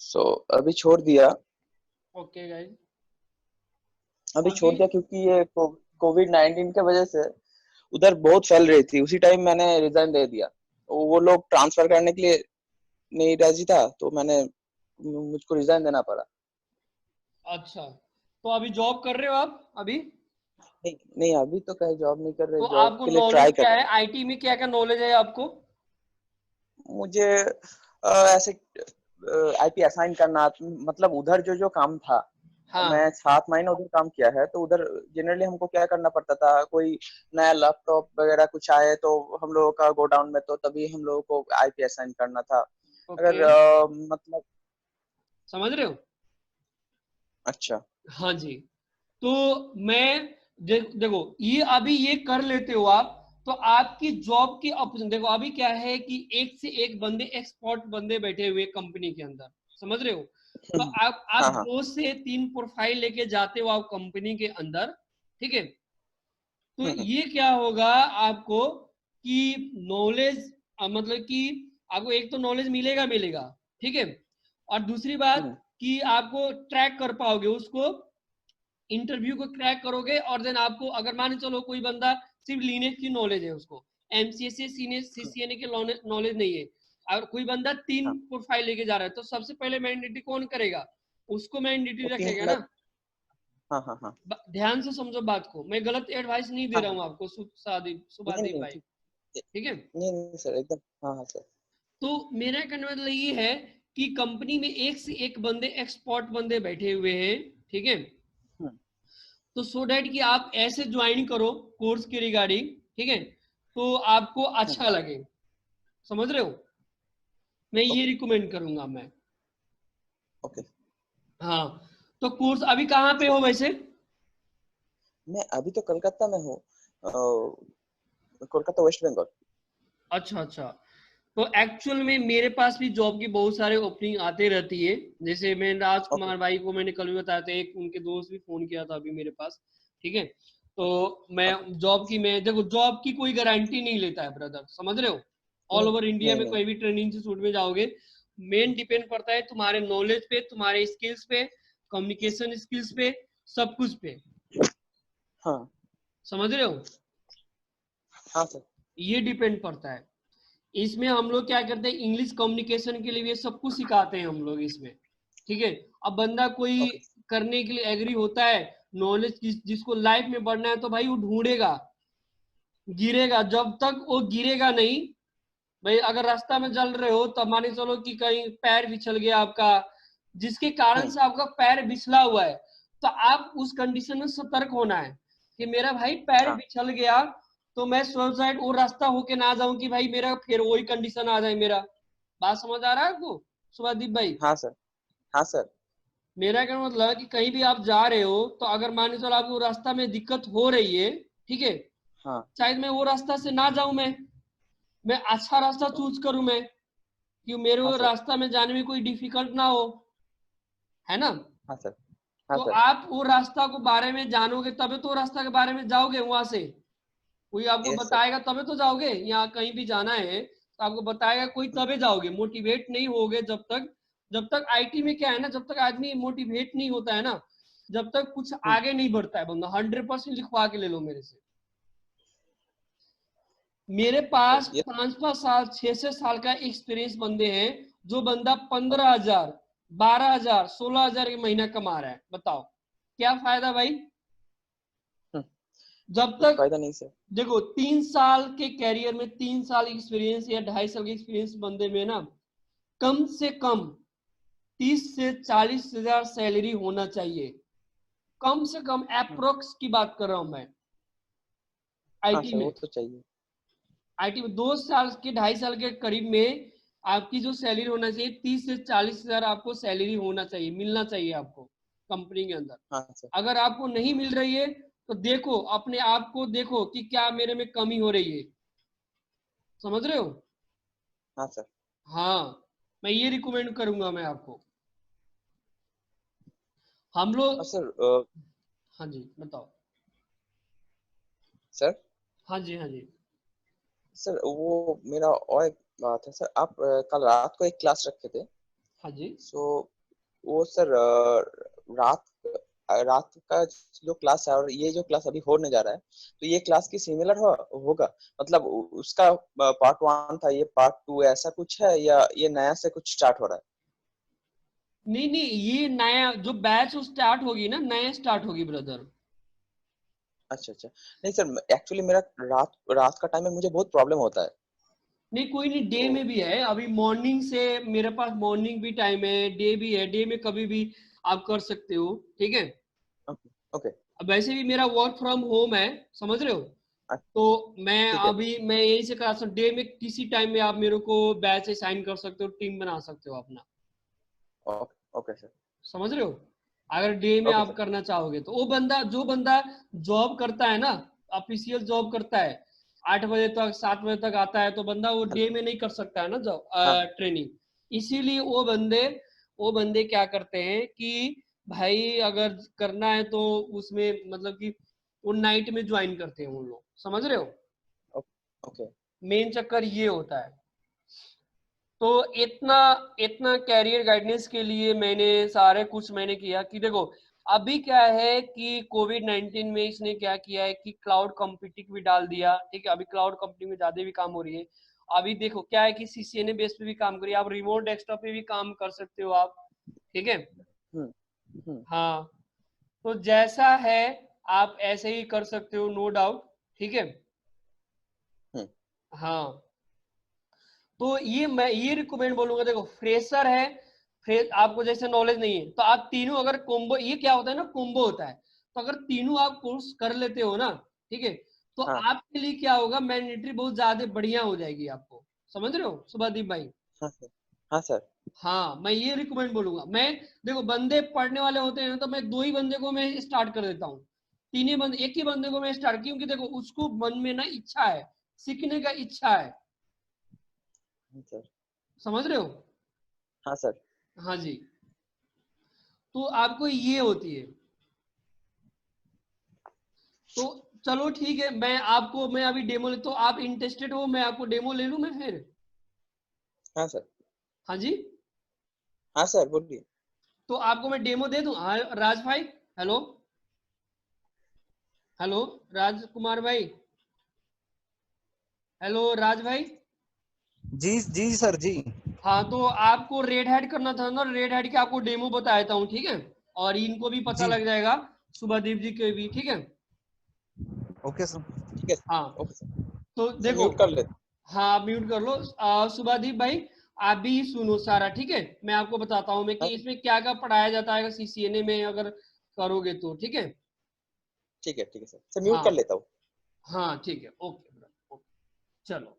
सो अभी छोड़ दिया। ओके गाइस, अभी अभी छोड़ दिया क्योंकि ये कोविड-19 के वजह से उधर बहुत फैल रही थी। उसी टाइम मैंने रिजाइन दे दिया। वो लोग ट्रांसफर करने के लिए नहीं राजी था, तो मुझको रिजाइन देना पड़ा। अच्छा, तो अभी जॉब कर रहे हो आप अभी? नहीं नहीं, अभी तो कहीं जॉब नहीं कर रहे, तो जॉब आपको के लिए नॉलेज ट्राई कर क्या रहे है आईटी में, क्या क्या नॉलेज है आपको? हैं। मुझे ऐसे आईटी असाइन करना, मतलब उधर जो जो काम था, मैं हाँ। 7 महीने उधर काम किया है, तो उधर जनरली हमको क्या करना पड़ता था, कोई नया लैपटॉप वगैरह कुछ आए तो हम लोगों का गोडाउन में, तो तभी हम लोगों को आईपी असाइन करना था। ओके, अगर मतलब समझ रहे हो? अच्छा। हाँ जी। तो मैं देखो, ये अभी ये कर लेते हो आप, तो आपकी जॉब की ऑप्शन देखो, अभी क्या है कि एक से एक बंदे, एक्सपर्ट बंदे बैठे हुए कंपनी के अंदर, समझ रहे हो? तो आप हाँ हाँ। 2 से 3 प्रोफाइल लेके जाते हो आप कंपनी के अंदर, ठीक है? तो हम्म ये क्या होगा आपको कि नॉलेज, मतलब कि आपको एक तो नॉलेज मिलेगा मिलेगा, ठीक है? और दूसरी बात हम्म कि आपको ट्रैक कर पाओगे उसको, इंटरव्यू को क्रैक करोगे, और देन आपको अगर मान चलो कोई बंदा सिर्फ लीनेज की नॉलेज है, उसको एमसीएस सीसीएनए के नॉलेज नहीं है, और कोई बंदा 3 हाँ। प्रोफाइल लेके जा रहा है, तो सबसे पहले मैंडेटरी कौन करेगा? उसको मैंडेटरी वो तीन रखेगा मैं ना। हाँ हाँ हाँ ध्यान से समझो बात को, मैं गलत एडवाइस नहीं दे हाँ रहा हाँ। हूँ आपको, नहीं सुभादीप नहीं भाई, ठीक। ठीक है? नहीं नहीं सर, एकदम। हाँ हाँ सर। तो मेरा कहने का मतलब ये है कि कंपनी में एक से एक बंदे, एक्सपर्ट बंदे बैठे हुए हैं, ठीक है? हम्म तो सो डैट कि आप ऐसे ज्वाइन करो कोर्स के रिगार्डिंग, ठीक है? तो आपको हम्म। अच्छा लगे, समझ रहे हो? मैं ये ओके रिकमेंड करूंगा मैं। ओके। हाँ, तो कोर्स अभी कहाँ पे हो वैसे? मैं अभी तो कोलकाता में हूँ। कोलकाता, वेस्ट बंगाल। अच्छा अच्छा। तो एक्चुअल में मेरे पास भी जॉब की बहुत सारे ओपनिंग आते रहती है। जैसे मैं ओके। राजकुमार भाई को मैंने कल भी बताया था, एक उनके दोस्त भी फोन किया था अभी मेरे पास, ठीक है? तो मैं ओके। जॉब की, मैं देखो जॉब की कोई गारंटी नहीं लेता है ब्रदर, समझ रहे हो? ऑल नहीं ओवर इंडिया नहीं में नहीं। कोई भी ट्रेनिंग इंस्टीट्यूट में जाओगे, मेन डिपेंड करता है तुम्हारे नॉलेज पे, तुम्हारे स्किल्स पे, कम्युनिकेशन स्किल्स पे, सब कुछ पे, हाँ समझ रहे हो? हाँ सर। ये डिपेंड करता है। इसमें हम लोग क्या करते हैं, इंग्लिश कम्युनिकेशन के लिए भी सब कुछ सिखाते हैं हम लोग इसमें, ठीक है? अब बंदा कोई ओके। करने के लिए एग्री होता है, नॉलेज जिसको लाइफ में बढ़ना है, तो भाई वो ढूंढेगा, गिरेगा, जब तक वो गिरेगा नहीं। भाई अगर रास्ता में चल रहे हो तो मान के चलो कि कहीं पैर फिसल गया आपका, जिसके कारण हम्म से आपका पैर फिसला हुआ है, तो आप उस कंडीशन में सतर्क होना है कि मेरा भाई पैर हाँ फिसल गया, तो मैं सुसाइड वो रास्ता होके ना जाऊं कि भाई मेरा फिर वही कंडीशन आ जाए मेरा। बात समझ आ रहा है आपको सुभादीप भाई? हाँ सर। हाँ सर। मेरा क्या मतलब है कि कहीं भी आप जा रहे हो, तो अगर मान के चलो आपको रास्ता में दिक्कत हो रही है, ठीक है? हाँ। शायद मैं वो रास्ता से ना जाऊं, मैं अच्छा रास्ता चूज करूं, मैं कि मेरे हाँ को सर। रास्ता में जाने में कोई डिफिकल्ट ना हो, है ना? हाँ सर। हाँ तो सर। आप वो रास्ता को बारे में जानोगे तबे तो रास्ता के बारे में जाओगे वहां से, कोई आपको यस सर। बताएगा तबे तो जाओगे। यहाँ कहीं भी जाना है तो आपको बताएगा कोई तबे जाओगे, मोटिवेट नहीं होगे जब तक आईटी में क्या है ना, जब तक आदमी मोटिवेट नहीं होता है ना, जब तक कुछ आगे नहीं बढ़ता है बंदा। 100% लिखवा के ले लो मेरे से। मेरे पास ये 5 5 साल 6 6 साल का एक्सपीरियंस बंदे हैं, जो बंदा 15,000 12,000 16,000 के महीना कमा रहा है, बताओ क्या फायदा भाई? हम्म, जब कुछ तक फायदा नहीं सर। देखो 3 साल के कैरियर में 3 साल एक्सपीरियंस या 2.5 साल के एक्सपीरियंस बंदे में ना, कम से कम 30 से 40 हजार सैलरी होना चाहिए, कम से कम। हम्म, अप्रोक्स की बात कर रहा हूं मैं। हाँ आईटी सर, वो में तो चाहिए। 2 साल के 2.5 साल के करीब में आपकी जो सैलरी होना चाहिए, 30 से 40 हजार आपको सैलरी होना चाहिए, मिलना चाहिए आपको कंपनी के अंदर। हाँ सर। अगर आपको नहीं मिल रही है, तो देखो अपने आप को, देखो कि क्या मेरे में कमी हो रही है, समझ रहे हो? हाँ सर। हाँ, मैं ये रिकमेंड करूंगा मैं आपको। हम और लोग, सर हाँ जी बताओ। सर हाँ जी, हाँ जी। सर वो मेरा और एक बात है सर, आप कल रात को एक क्लास रखे थे, हाँ जी। सो वो सर रात रात का जो क्लास है और ये जो क्लास अभी होने जा रहा है, तो ये क्लास की सिमिलर होगा, मतलब उसका पार्ट वन था, ये पार्ट टू ऐसा कुछ है, या ये नया से कुछ स्टार्ट हो रहा है? नहीं नहीं, ये नया जो बैच स्टार्ट होगी ना, नया स्टार्ट होगी ब्रदर। अच्छा अच्छा। नहीं सर, एक्चुअली मेरा रात रात का टाइम में मुझे बहुत प्रॉब्लम होता है। नहीं कोई नहीं, डे तो में भी है, अभी मॉर्निंग से मेरे पास मॉर्निंग भी टाइम है, डे भी है, डे में कभी भी आप कर सकते हो, ठीक है। Okay okay. अब वैसे भी मेरा वर्क फ्रॉम होम है, समझ रहे हो। तो मैं ठीक है। अभी मैं यही से करा सकता हूँ, डे में किसी टाइम में आप मेरे को बैच असाइन कर सकते हो, टीम बना सकते हो अपना, ओके ओके सर। समझ रहे हो। अगर डे में ओके आप सर। करना चाहोगे तो वो बंदा, जो बंदा जॉब करता है ना, ऑफिशियल जॉब करता है, 8 बजे तक 7 बजे तक आता है, तो बंदा वो डे में नहीं कर सकता है ना जॉब, हाँ ट्रेनिंग। इसीलिए वो बंदे क्या करते हैं कि भाई अगर करना है तो उसमें मतलब कि वो नाइट में ज्वाइन करते हैं वो लोग, समझ रहे हो। ओके। मेन चक्कर ये होता है। तो इतना इतना कैरियर गाइडेंस के लिए मैंने सारे कुछ मैंने किया कि देखो, अभी क्या है कि कोविड 19 में इसने क्या किया है कि क्लाउड कंप्यूटिंग भी डाल दिया, ठीक है। अभी क्लाउड कंप्यूटिंग में ज्यादा भी काम हो रही है। अभी देखो क्या है कि सीसीएनए बेस पे भी काम करिए, आप रिमोट डेस्कटॉप पे भी काम कर सकते हो आप, ठीक है। हम्म हम्म हाँ, तो जैसा है आप ऐसे ही कर सकते हो, नो डाउट, ठीक है। हम्म। हाँ, तो ये मैं ये रिकमेंड बोलूंगा, देखो फ्रेशर है, आपको जैसे नॉलेज नहीं है, तो आप तीनों अगर कोम्बो, ये क्या होता है ना, कोम्बो होता है। तो अगर तीनों आप कोर्स कर लेते हो ना, ठीक है, तो हाँ आपके लिए क्या होगा, मैंडेटरी बहुत ज्यादा बढ़िया हो जाएगी आपको, समझ रहे हो सुभादीप भाई। हाँ सर। हाँ सर। हाँ, मैं ये रिकमेंड बोलूंगा। मैं, देखो बंदे पढ़ने वाले होते हैं ना, तो मैं दो ही बंदे को मैं स्टार्ट कर देता हूँ, तीन ही बंदे, एक ही बंदे को मैं स्टार्ट, क्योंकि देखो उसको मन में ना इच्छा है, सीखने का इच्छा है, हाँ सर। समझ रहे हो। हाँ सर। हाँ जी, तो आपको ये होती है। तो चलो ठीक है, मैं अभी डेमो ले, तो आप इंटरेस्टेड हो, मैं आपको डेमो ले लूं मैं फिर। हाँ सर। हाँ जी, हाँ सर बोलिए। तो आपको मैं डेमो दे दूं। हाँ राज भाई, हेलो, हेलो राजकुमार भाई, हेलो राज भाई। जी जी सर जी। हाँ, तो आपको रेड हैट करना था ना, रेड हैट के आपको डेमो बता देता हूँ, ठीक है। और इनको भी पता जी लग जाएगा, शुभदीप जी के भी, ठीक है। Okay sir. ठीक है। हाँ, ओके सर। तो सर देखो, म्यूट कर ले। हाँ म्यूट कर लो। शुभादीप भाई, आप भी सुनो सारा, ठीक है। मैं आपको बताता हूँ मैं कि हाँ इसमें क्या क्या पढ़ाया जाता है, अगर सीसीएनए में अगर करोगे तो, ठीक है। ठीक है सर, सर म्यूट कर हाँ लेता हूँ। हाँ, ठीक है, ओके ओके, चलो।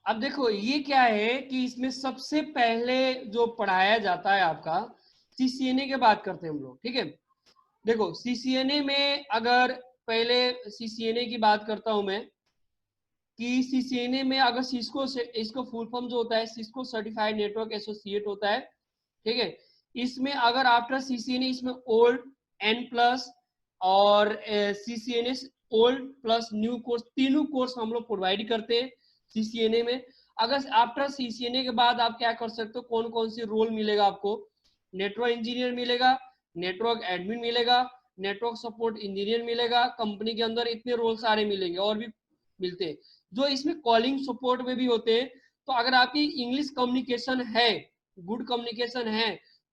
अब देखो ये क्या है कि इसमें सबसे पहले जो पढ़ाया जाता है आपका, सीसीएनए के बात करते हैं हम लोग, ठीक है। देखो सीसीएनए में अगर पहले सीसीएनए की बात करता हूं मैं, कि सीसीएनए में अगर सिस्को से, इसको फुल फॉर्म जो होता है सिस्को सर्टिफाइड नेटवर्क एसोसिएट होता है, ठीक है। इसमें अगर आफ्टर सीसीएनए, इसमें ओल्ड, एन प्लस और CCNA old plus new course, तीनों कोर्स हम लोग प्रोवाइड करते हैं सीसीएनए में। अगर आफ्टर सीसीएनए के बाद आप क्या कर सकते हो, कौन कौन सी रोल मिलेगा आपको, नेटवर्क इंजीनियर मिलेगा, नेटवर्क एडमिन मिलेगा, नेटवर्क सपोर्ट इंजीनियर मिलेगा, कंपनी के अंदर इतने रोल सारे मिलेंगे, और भी मिलते हैं। जो इसमें कॉलिंग सपोर्ट में भी होते हैं। तो अगर आपकी इंग्लिश कम्युनिकेशन है, गुड कम्युनिकेशन है,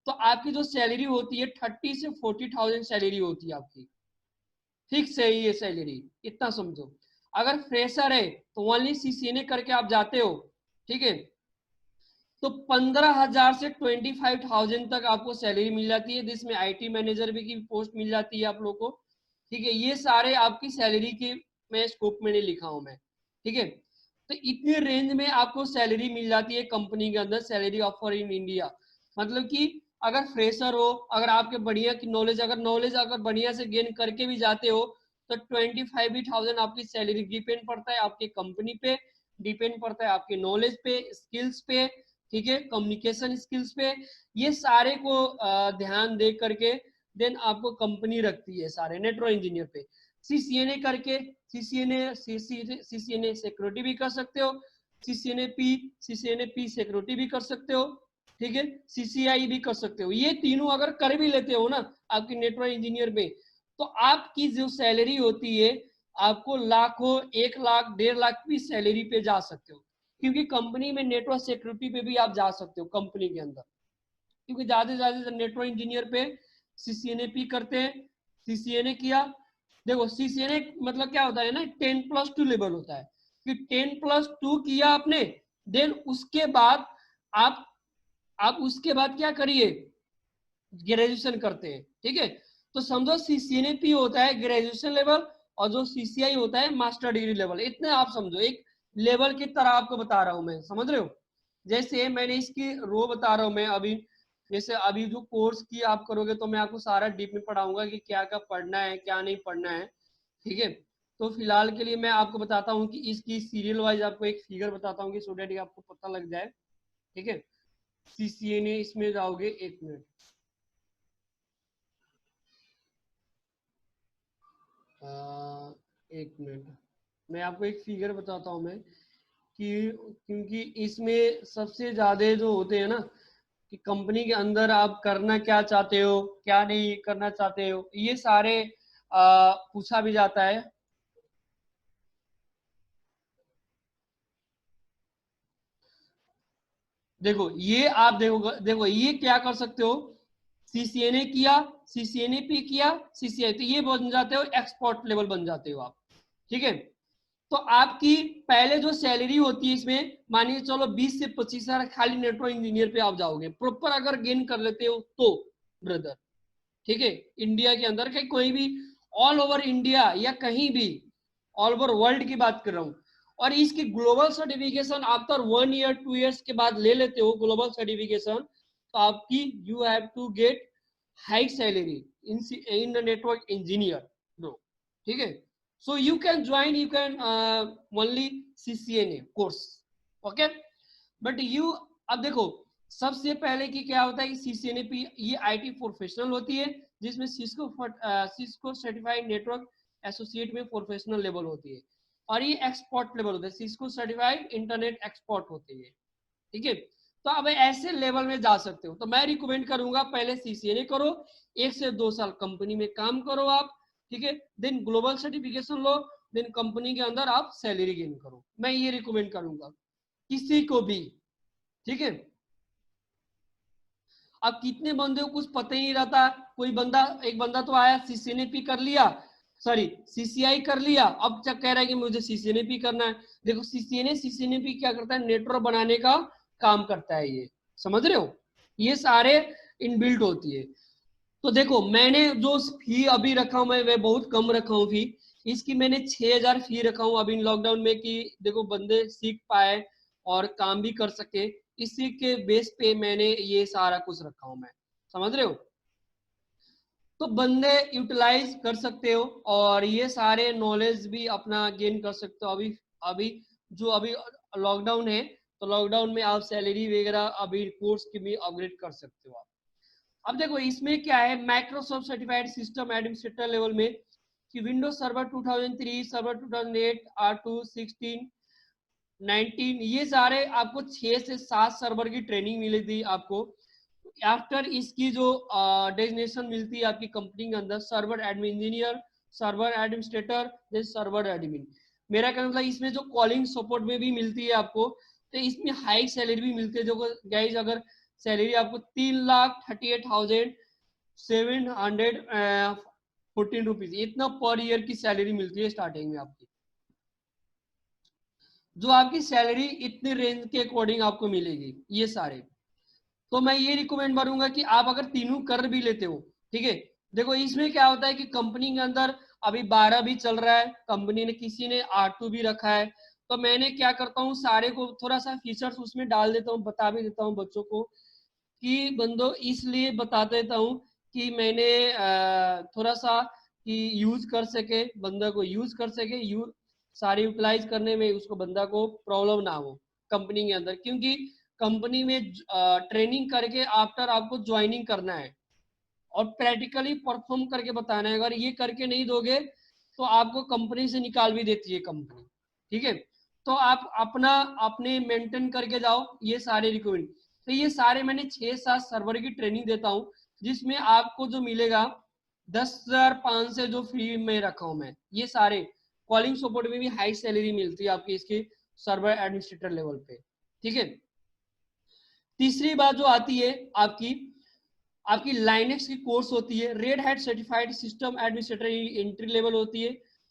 तो आपकी जो सैलरी होती है 30 से 40,000 सैलरी होती है आपकी, फिक्स है ये सैलरी, इतना समझो। अगर फ्रेशर है तो ओनली सीसीएनए करके आप जाते हो, ठीक है, तो 15,000 से 25,000 तक आपको सैलरी मिल जाती है, जिसमें आईटी मैनेजर भी की पोस्ट मिल जाती है आप लोग को, ठीक है। ये सारे आपकी सैलरी के मैं स्कोप में नहीं लिखा हूं मैं, ठीक है। तो इतने रेंज में आपको सैलरी मिल जाती है कंपनी के अंदर, सैलरी ऑफर इन इंडिया। मतलब कि अगर फ्रेशर हो, अगर आपके बढ़िया की नॉलेज, अगर बढ़िया से गेन करके भी जाते हो, तो 25,000 आपकी सैलरी, डिपेंड पड़ता है आपकी कंपनी पे, डिपेंड पड़ता है आपके नॉलेज पे, स्किल्स पे, ठीक है, कम्युनिकेशन स्किल्स पे। ये सारे को ध्यान दे करके देन आपको कंपनी रखती है सारे नेटवर्क इंजीनियर पे। सीसीएनए करके, सीसीएनए सिक्योरिटी भी कर सकते हो, सीसीएनए सिक्योरिटी भी कर सकते हो, ठीक है, सीसीआई भी कर सकते हो। ये तीनों अगर कर भी लेते हो ना आपकी नेटवर्क इंजीनियर में, तो आपकी जो सैलरी होती है आपको लाखों, 1 लाख 1.5 लाख भी सैलरी पे जा सकते हो, क्योंकि कंपनी में नेटवर्क सिक्योरिटी पे भी आप जा सकते हो कंपनी के अंदर, क्योंकि ज्यादा से ज्यादा नेटवर्क इंजीनियर पे सीसीएनए करते हैं। सीसीएनए किया, देखो सीसीएनए मतलब क्या होता है ना, 10+2 लेवल होता है कि 10+2 किया आपने, देन उसके बाद आप उसके बाद क्या करिए, ग्रेजुएशन करते हैं, ठीक है। तो समझो सीसीएनए होता है ग्रेजुएशन लेवल, और जो सीसीआई होता है मास्टर डिग्री लेवल। इतने आप समझो, एक लेवल की तरह आपको बता रहा हूं मैं, समझ रहे हो। जैसे मैंने इसकी रो बता रहा हूं मैं अभी, जैसे अभी जो कोर्स की आप करोगे तो मैं आपको सारा डीप में पढ़ाऊंगा कि क्या क्या पढ़ना है क्या नहीं पढ़ना है, ठीक है। तो फिलहाल के लिए मैं आपको बताता हूँ कि इसकी सीरियल वाइज आपको एक फिगर बताता हूँ कि सो दैट आपको पता लग जाए, ठीक है। सीसीएनए इसमें जाओगे, 1 मिनट, एक मिनट, मैं आपको एक फिगर बताता हूँ मैं कि, क्योंकि इसमें सबसे ज्यादा जो होते हैं ना कि कंपनी के अंदर आप करना क्या चाहते हो क्या नहीं करना चाहते हो, ये सारे पूछा भी जाता है। देखो ये आप देखो ये क्या कर सकते हो, सीसीएनए किया, सीसीएनए किया, सीसीआई, तो ये बन जाते हो एक्सपर्ट लेवल बन जाते हो आप, ठीक है। तो आपकी पहले जो सैलरी होती है इसमें, मानिए चलो 20 से 25 हजार खाली नेटवर्क इंजीनियर पे आप जाओगे प्रॉपर अगर गेन कर लेते हो तो ब्रदर, ठीक है। इंडिया के अंदर कहीं कोई भी, ऑल ओवर इंडिया या कहीं भी, ऑल ओवर वर्ल्ड की बात कर रहा हूं। और इसकी global certification after 1 year 2 years के बाद ले लेते हो ग्लोबल सर्टिफिकेशन, तो आपकी you have to get high salary in the network engineer bro, ठीक है। So you can join, you can only CCNA course, okay, but you, अब देखो सबसे पहले की क्या होता है कि CCNA ये आईटी प्रोफेशनल होती है, जिसमें सिस्को सर्टिफाइड नेटवर्क एसोसिएट में प्रोफेशनल लेवल होती है, और ये एक्सपर्ट लेवल होता है, सिस्को सर्टिफाइड इंटरनेट एक्सपर्ट होती है, ठीक है। तो अब ऐसे लेवल में जा सकते हो, तो मैं रिकमेंड करूंगा पहले सीसीएनए करो, 1 से 2 साल कंपनी में काम करो आप, ठीक है, देन ग्लोबल सर्टिफिकेशन लो, देन कंपनी के अंदर आप सैलरी गेन करो। मैं ये रिकमेंड करूंगा किसी को भी, ठीक है। अब कितने बंदे को कुछ पता ही नहीं रहता, कोई बंदा, एक बंदा तो आया सीसीएनए कर लिया, सॉरी सीसीआई कर लिया, अब क्या कह रहा है कि मुझे सीसीएनए करना है। देखो सीसीएनए क्या करता है, नेटवर्क बनाने का काम करता है, ये समझ रहे हो, ये सारे इनबिल्ट होती है। तो देखो मैंने जो फी अभी रखा हूं मैं बहुत कम रखा हूं फी, इसकी मैंने 6,000 फी रखा हूं अभी लॉकडाउन में, कि देखो बंदे सीख पाए और काम भी कर सके, इसी के बेस पे मैंने ये सारा कुछ रखा हूं मैं, समझ रहे हो। तो बंदे यूटिलाइज कर सकते हो और ये सारे नॉलेज भी अपना गेन कर सकते हो। अभी अभी जो अभी लॉकडाउन है, तो लॉकडाउन में आप सैलरी वगैरह अभी कोर्स की भी अपग्रेड कर सकते हो आप। अब देखो इसमें क्या है, Microsoft certified system administrator level में कि विंडोज सर्वर 2003, सर्वर 2008, R2, 16, 19, ये सारे आपको 6 से 7 सर्वर की ट्रेनिंग मिली थी आपको। आफ्टर इसकी जो डेजिग्नेशन मिलती है आपकी कंपनी के अंदर, server admin engineer, server administrator, then server admin. मेरा कहना मतलब इसमें जो कॉलिंग सपोर्ट में भी मिलती है आपको, तो इसमें हाई सैलरी भी मिलती है। जो गाइज अगर सैलरी आपको 3,38,714 रुपीज इतना पर ईयर की सैलरी मिलती है स्टार्टिंग में आपकी, जो आपकी सैलरी इतने रेंज के अकॉर्डिंग आपको मिलेगी ये सारे। तो मैं ये रिकमेंड करूंगा कि आप अगर तीनों कर भी लेते हो, ठीक है। देखो इसमें क्या होता है कि कंपनी के अंदर अभी 12 भी चल रहा है, कंपनी ने किसी ने R2 भी रखा है, तो मैंने क्या करता हूँ सारे को थोड़ा सा फीचर्स उसमें डाल देता हूँ, बता भी देता हूँ बच्चों को, कि बंदो इसलिए बता देता हूँ कि मैंने थोड़ा सा कि यूज कर सके, बंदा को यूज कर सके, सारे यूटिलाइज करने में उसको बंदा को प्रॉब्लम ना हो कंपनी के अंदर, क्योंकि कंपनी में ट्रेनिंग करके आफ्टर आपको ज्वाइनिंग करना है और प्रैक्टिकली परफॉर्म करके बताना है। अगर ये करके नहीं दोगे तो आपको कंपनी से निकाल भी देती है कंपनी, ठीक है। तो आप अपना अपने मेंटेन करके जाओ ये सारे रिक्वायरमेंट। तो ये सारे मैंने 6-7 सर्वर की ट्रेनिंग देता हूँ, जिसमें आपको जो मिलेगा 10,500 जो फ्री में रखा हूं मैं। ये सारे कॉलिंग सपोर्ट में भी हाई सैलरी मिलती है आपकी इसके सर्वर एडमिनिस्ट्रेटर लेवल पे, ठीक है। तीसरी बात जो आती है आपकी आपकी लाइनेक्स की कोर्स होती है, red hat certified system administrator entry level होती है।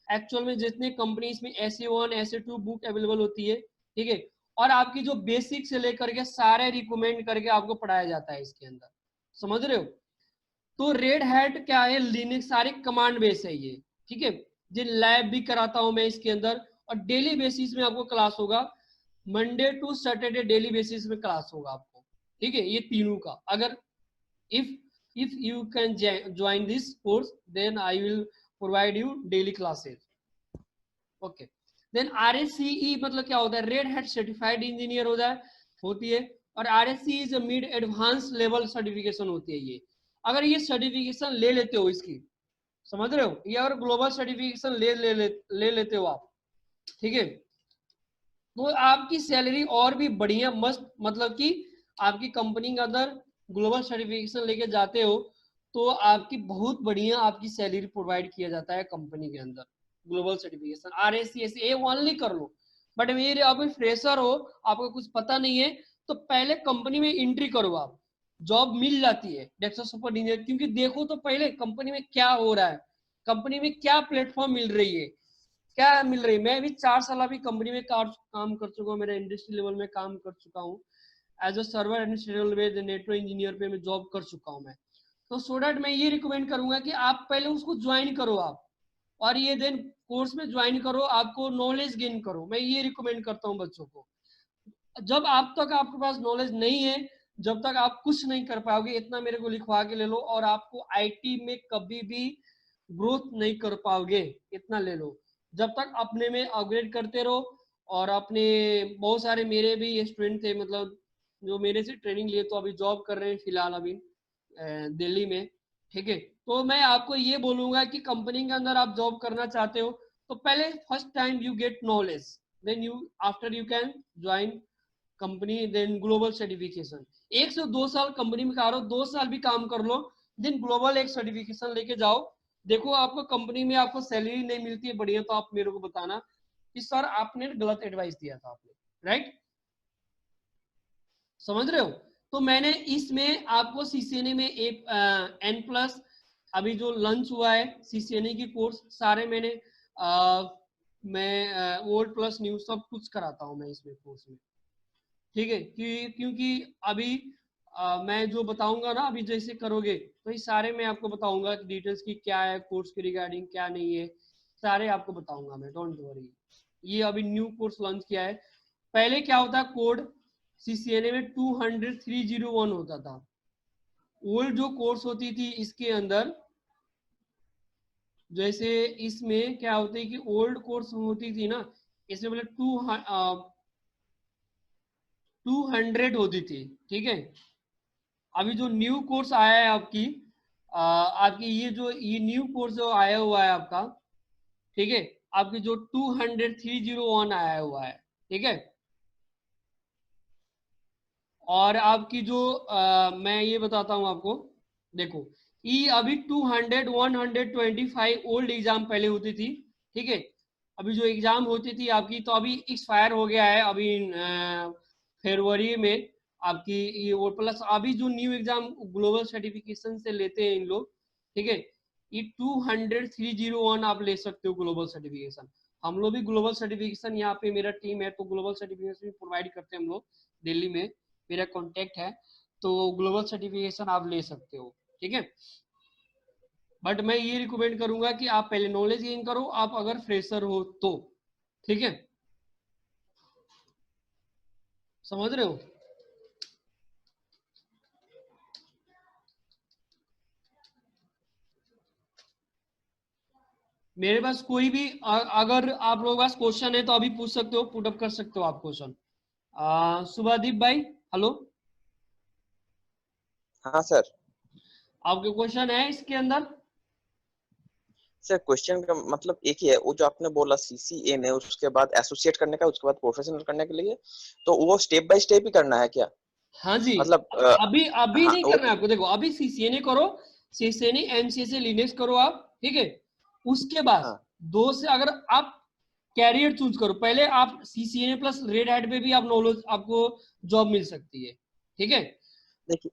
एक्चुअल में जितने कंपनीज में SA1 SA2 बुक अवेलेबल होती है, ठीक है। और आपकी जो बेसिक से लेकर के सारे रिकमेंड करके आपको पढ़ाया जाता है इसके अंदर, समझ रहे हो। तो रेड हैट क्या है, लिनक्स सारे कमांड बेस है ये, ठीक है। जो लैब भी कराता हूं मैं इसके अंदर, और डेली बेसिस में आपको क्लास होगा, Monday to Saturday daily basis में क्लास होगा आपको, ठीक है। ये तीनों का अगर if you can join this course then I will provide you daily classes, okay। then RSCE मतलब क्या होता है, रेड हैट सर्टिफाइड इंजीनियर होती है। और RSCE is mid advance level certification होती है ये। अगर ये सर्टिफिकेशन ले लेते हो इसकी, समझ रहे हो, ये अगर ग्लोबल सर्टिफिकेशन ले लेते हो आप, ठीक है, तो आपकी सैलरी और भी बढ़िया मस्त, मतलब कि आपकी कंपनी के अंदर ग्लोबल सर्टिफिकेशन लेके जाते हो तो आपकी बहुत बढ़िया आपकी सैलरी प्रोवाइड किया जाता है कंपनी के अंदर। ग्लोबल सर्टिफिकेशन RSCE ओनली कर लो। बट मेरे अभी फ्रेशर हो, आपको कुछ पता नहीं है, तो पहले कंपनी में एंट्री करो, आप जॉब मिल जाती है डेस्कटॉप सपोर्ट इंजीनियर। क्योंकि देखो तो पहले कंपनी में क्या हो रहा है, कंपनी में क्या प्लेटफॉर्म मिल रही है, क्या मिल रही है। मैं भी 4 साल अभी कंपनी में काम कर चुका हूँ, मेरे इंडस्ट्री लेवल में काम कर चुका हूँ, as a server administrator network engineer पे मैं जॉब कर चुका हूँ मैं। तो सो डैट मैं ये रिकमेंड करूंगा कि आप पहले उसको ज्वाइन करो आप, और ये देन कोर्स में ज्वाइन करो, आपको नॉलेज गेन करो। मैं ये रिकमेंड करता हूँ बच्चों को। जब आप तक आपके पास नॉलेज नहीं है, जब तक आप कुछ नहीं कर पाओगे, इतना मेरे को लिखवा के ले लो, और आपको IT में कभी भी ग्रोथ नहीं कर पाओगे, इतना ले लो। जब तक अपने में अपग्रेड करते रहो। और अपने बहुत सारे मेरे भी स्टूडेंट थे, मतलब जो मेरे से ट्रेनिंग लिए तो अभी जॉब कर रहे हैं फिलहाल अभी दिल्ली में, ठीक है। तो मैं आपको ये बोलूंगा कि कंपनी के अंदर आप जॉब करना चाहते हो तो पहले first time you get knowledge, then you after you can join company, then global certification. 1 से 2 साल कंपनी में करो, 2 साल भी काम कर लो, देन ग्लोबल एक सर्टिफिकेशन लेके जाओ। देखो आपको कंपनी में आपको सैलरी नहीं मिलती है बढ़िया, तो आप मेरे को बताना कि सर आपने गलत एडवाइस दिया था आपने, राइट, समझ रहे हो। तो मैंने इसमें आपको CCNA में एक N+ अभी जो लंच हुआ है CCNA की कोर्स सारे मैं ओल्ड प्लस न्यू सब कुछ कराता हूँ मैं इसमें कोर्स में, ठीक है। क्योंकि अभी मैं जो बताऊंगा ना, अभी जैसे करोगे तो ये सारे मैं आपको बताऊंगा डिटेल्स की क्या है, कोर्स के रिगार्डिंग क्या नहीं है, सारे आपको बताऊंगा मैं, डोंट वरी। ये अभी न्यू कोर्स लॉन्च किया है। पहले क्या होता है, कोड CCNA में 200-301 होता था। ओल्ड जो कोर्स होती थी इसके अंदर, जैसे इसमें क्या होती है कि ओल्ड कोर्स होती थी ना, इसमें बोले 200 होती थी, ठीक है। अभी जो न्यू कोर्स आया है आपकी ये न्यू कोर्स जो आया हुआ है आपका, ठीक है, आपकी जो 200-301 आया हुआ है, ठीक है। और आपकी जो मैं ये बताता हूं आपको, देखो ये अभी 200-125 ओल्ड एग्जाम पहले होती थी, ठीक है। अभी जो एग्जाम होती थी आपकी, तो अभी एक्सपायर हो गया है अभी फरवरी में आपकी ये, और प्लस अभी जो न्यू एग्जाम ग्लोबल सर्टिफिकेशन से लेते हैं इन लोग, ठीक है, ये 200-301 आप ले सकते हो ग्लोबल सर्टिफिकेशन। हम लोग भी ग्लोबल सर्टिफिकेशन यहाँ पे मेरा टीम है तो ग्लोबल सर्टिफिकेशन प्रोवाइड करते हैं हम लोग दिल्ली में, मेरा कांटेक्ट है, तो ग्लोबल सर्टिफिकेशन आप ले सकते हो, ठीक है। बट मैं ये रिकमेंड करूंगा कि आप पहले नॉलेज गेन करो, आप अगर फ्रेशर हो तो, ठीक है, समझ रहे हो। मेरे पास कोई भी अगर आप लोगों के पास क्वेश्चन है तो अभी पूछ सकते हो, पुट अप कर सकते हो आप क्वेश्चन। शुभादीप भाई, हेलो, हाँ सर। आपके क्वेश्चन है इसके अंदर? सर क्वेश्चन का मतलब एक ही है, वो जो आपने बोला सीसीए ने उसके बाद एसोसिएट करने का, उसके बाद प्रोफेशनल करने के लिए, तो वो स्टेप बाय स्टेप ही करना है क्या? हाँ जी, मतलब अभी अभी हाँ नहीं वो करना है आपको। देखो अभी सीसीएनए करो, सीसीएनए एमसीए लिनक्स करो आप, ठीक है। उसके बाद हाँ दो से अगर आप कैरियर चूज करो, पहले आप सीसीएनए प्लस रेड हैट पे भी आप नॉलेज, आपको जॉब मिल सकती है, ठीक है। देखिए,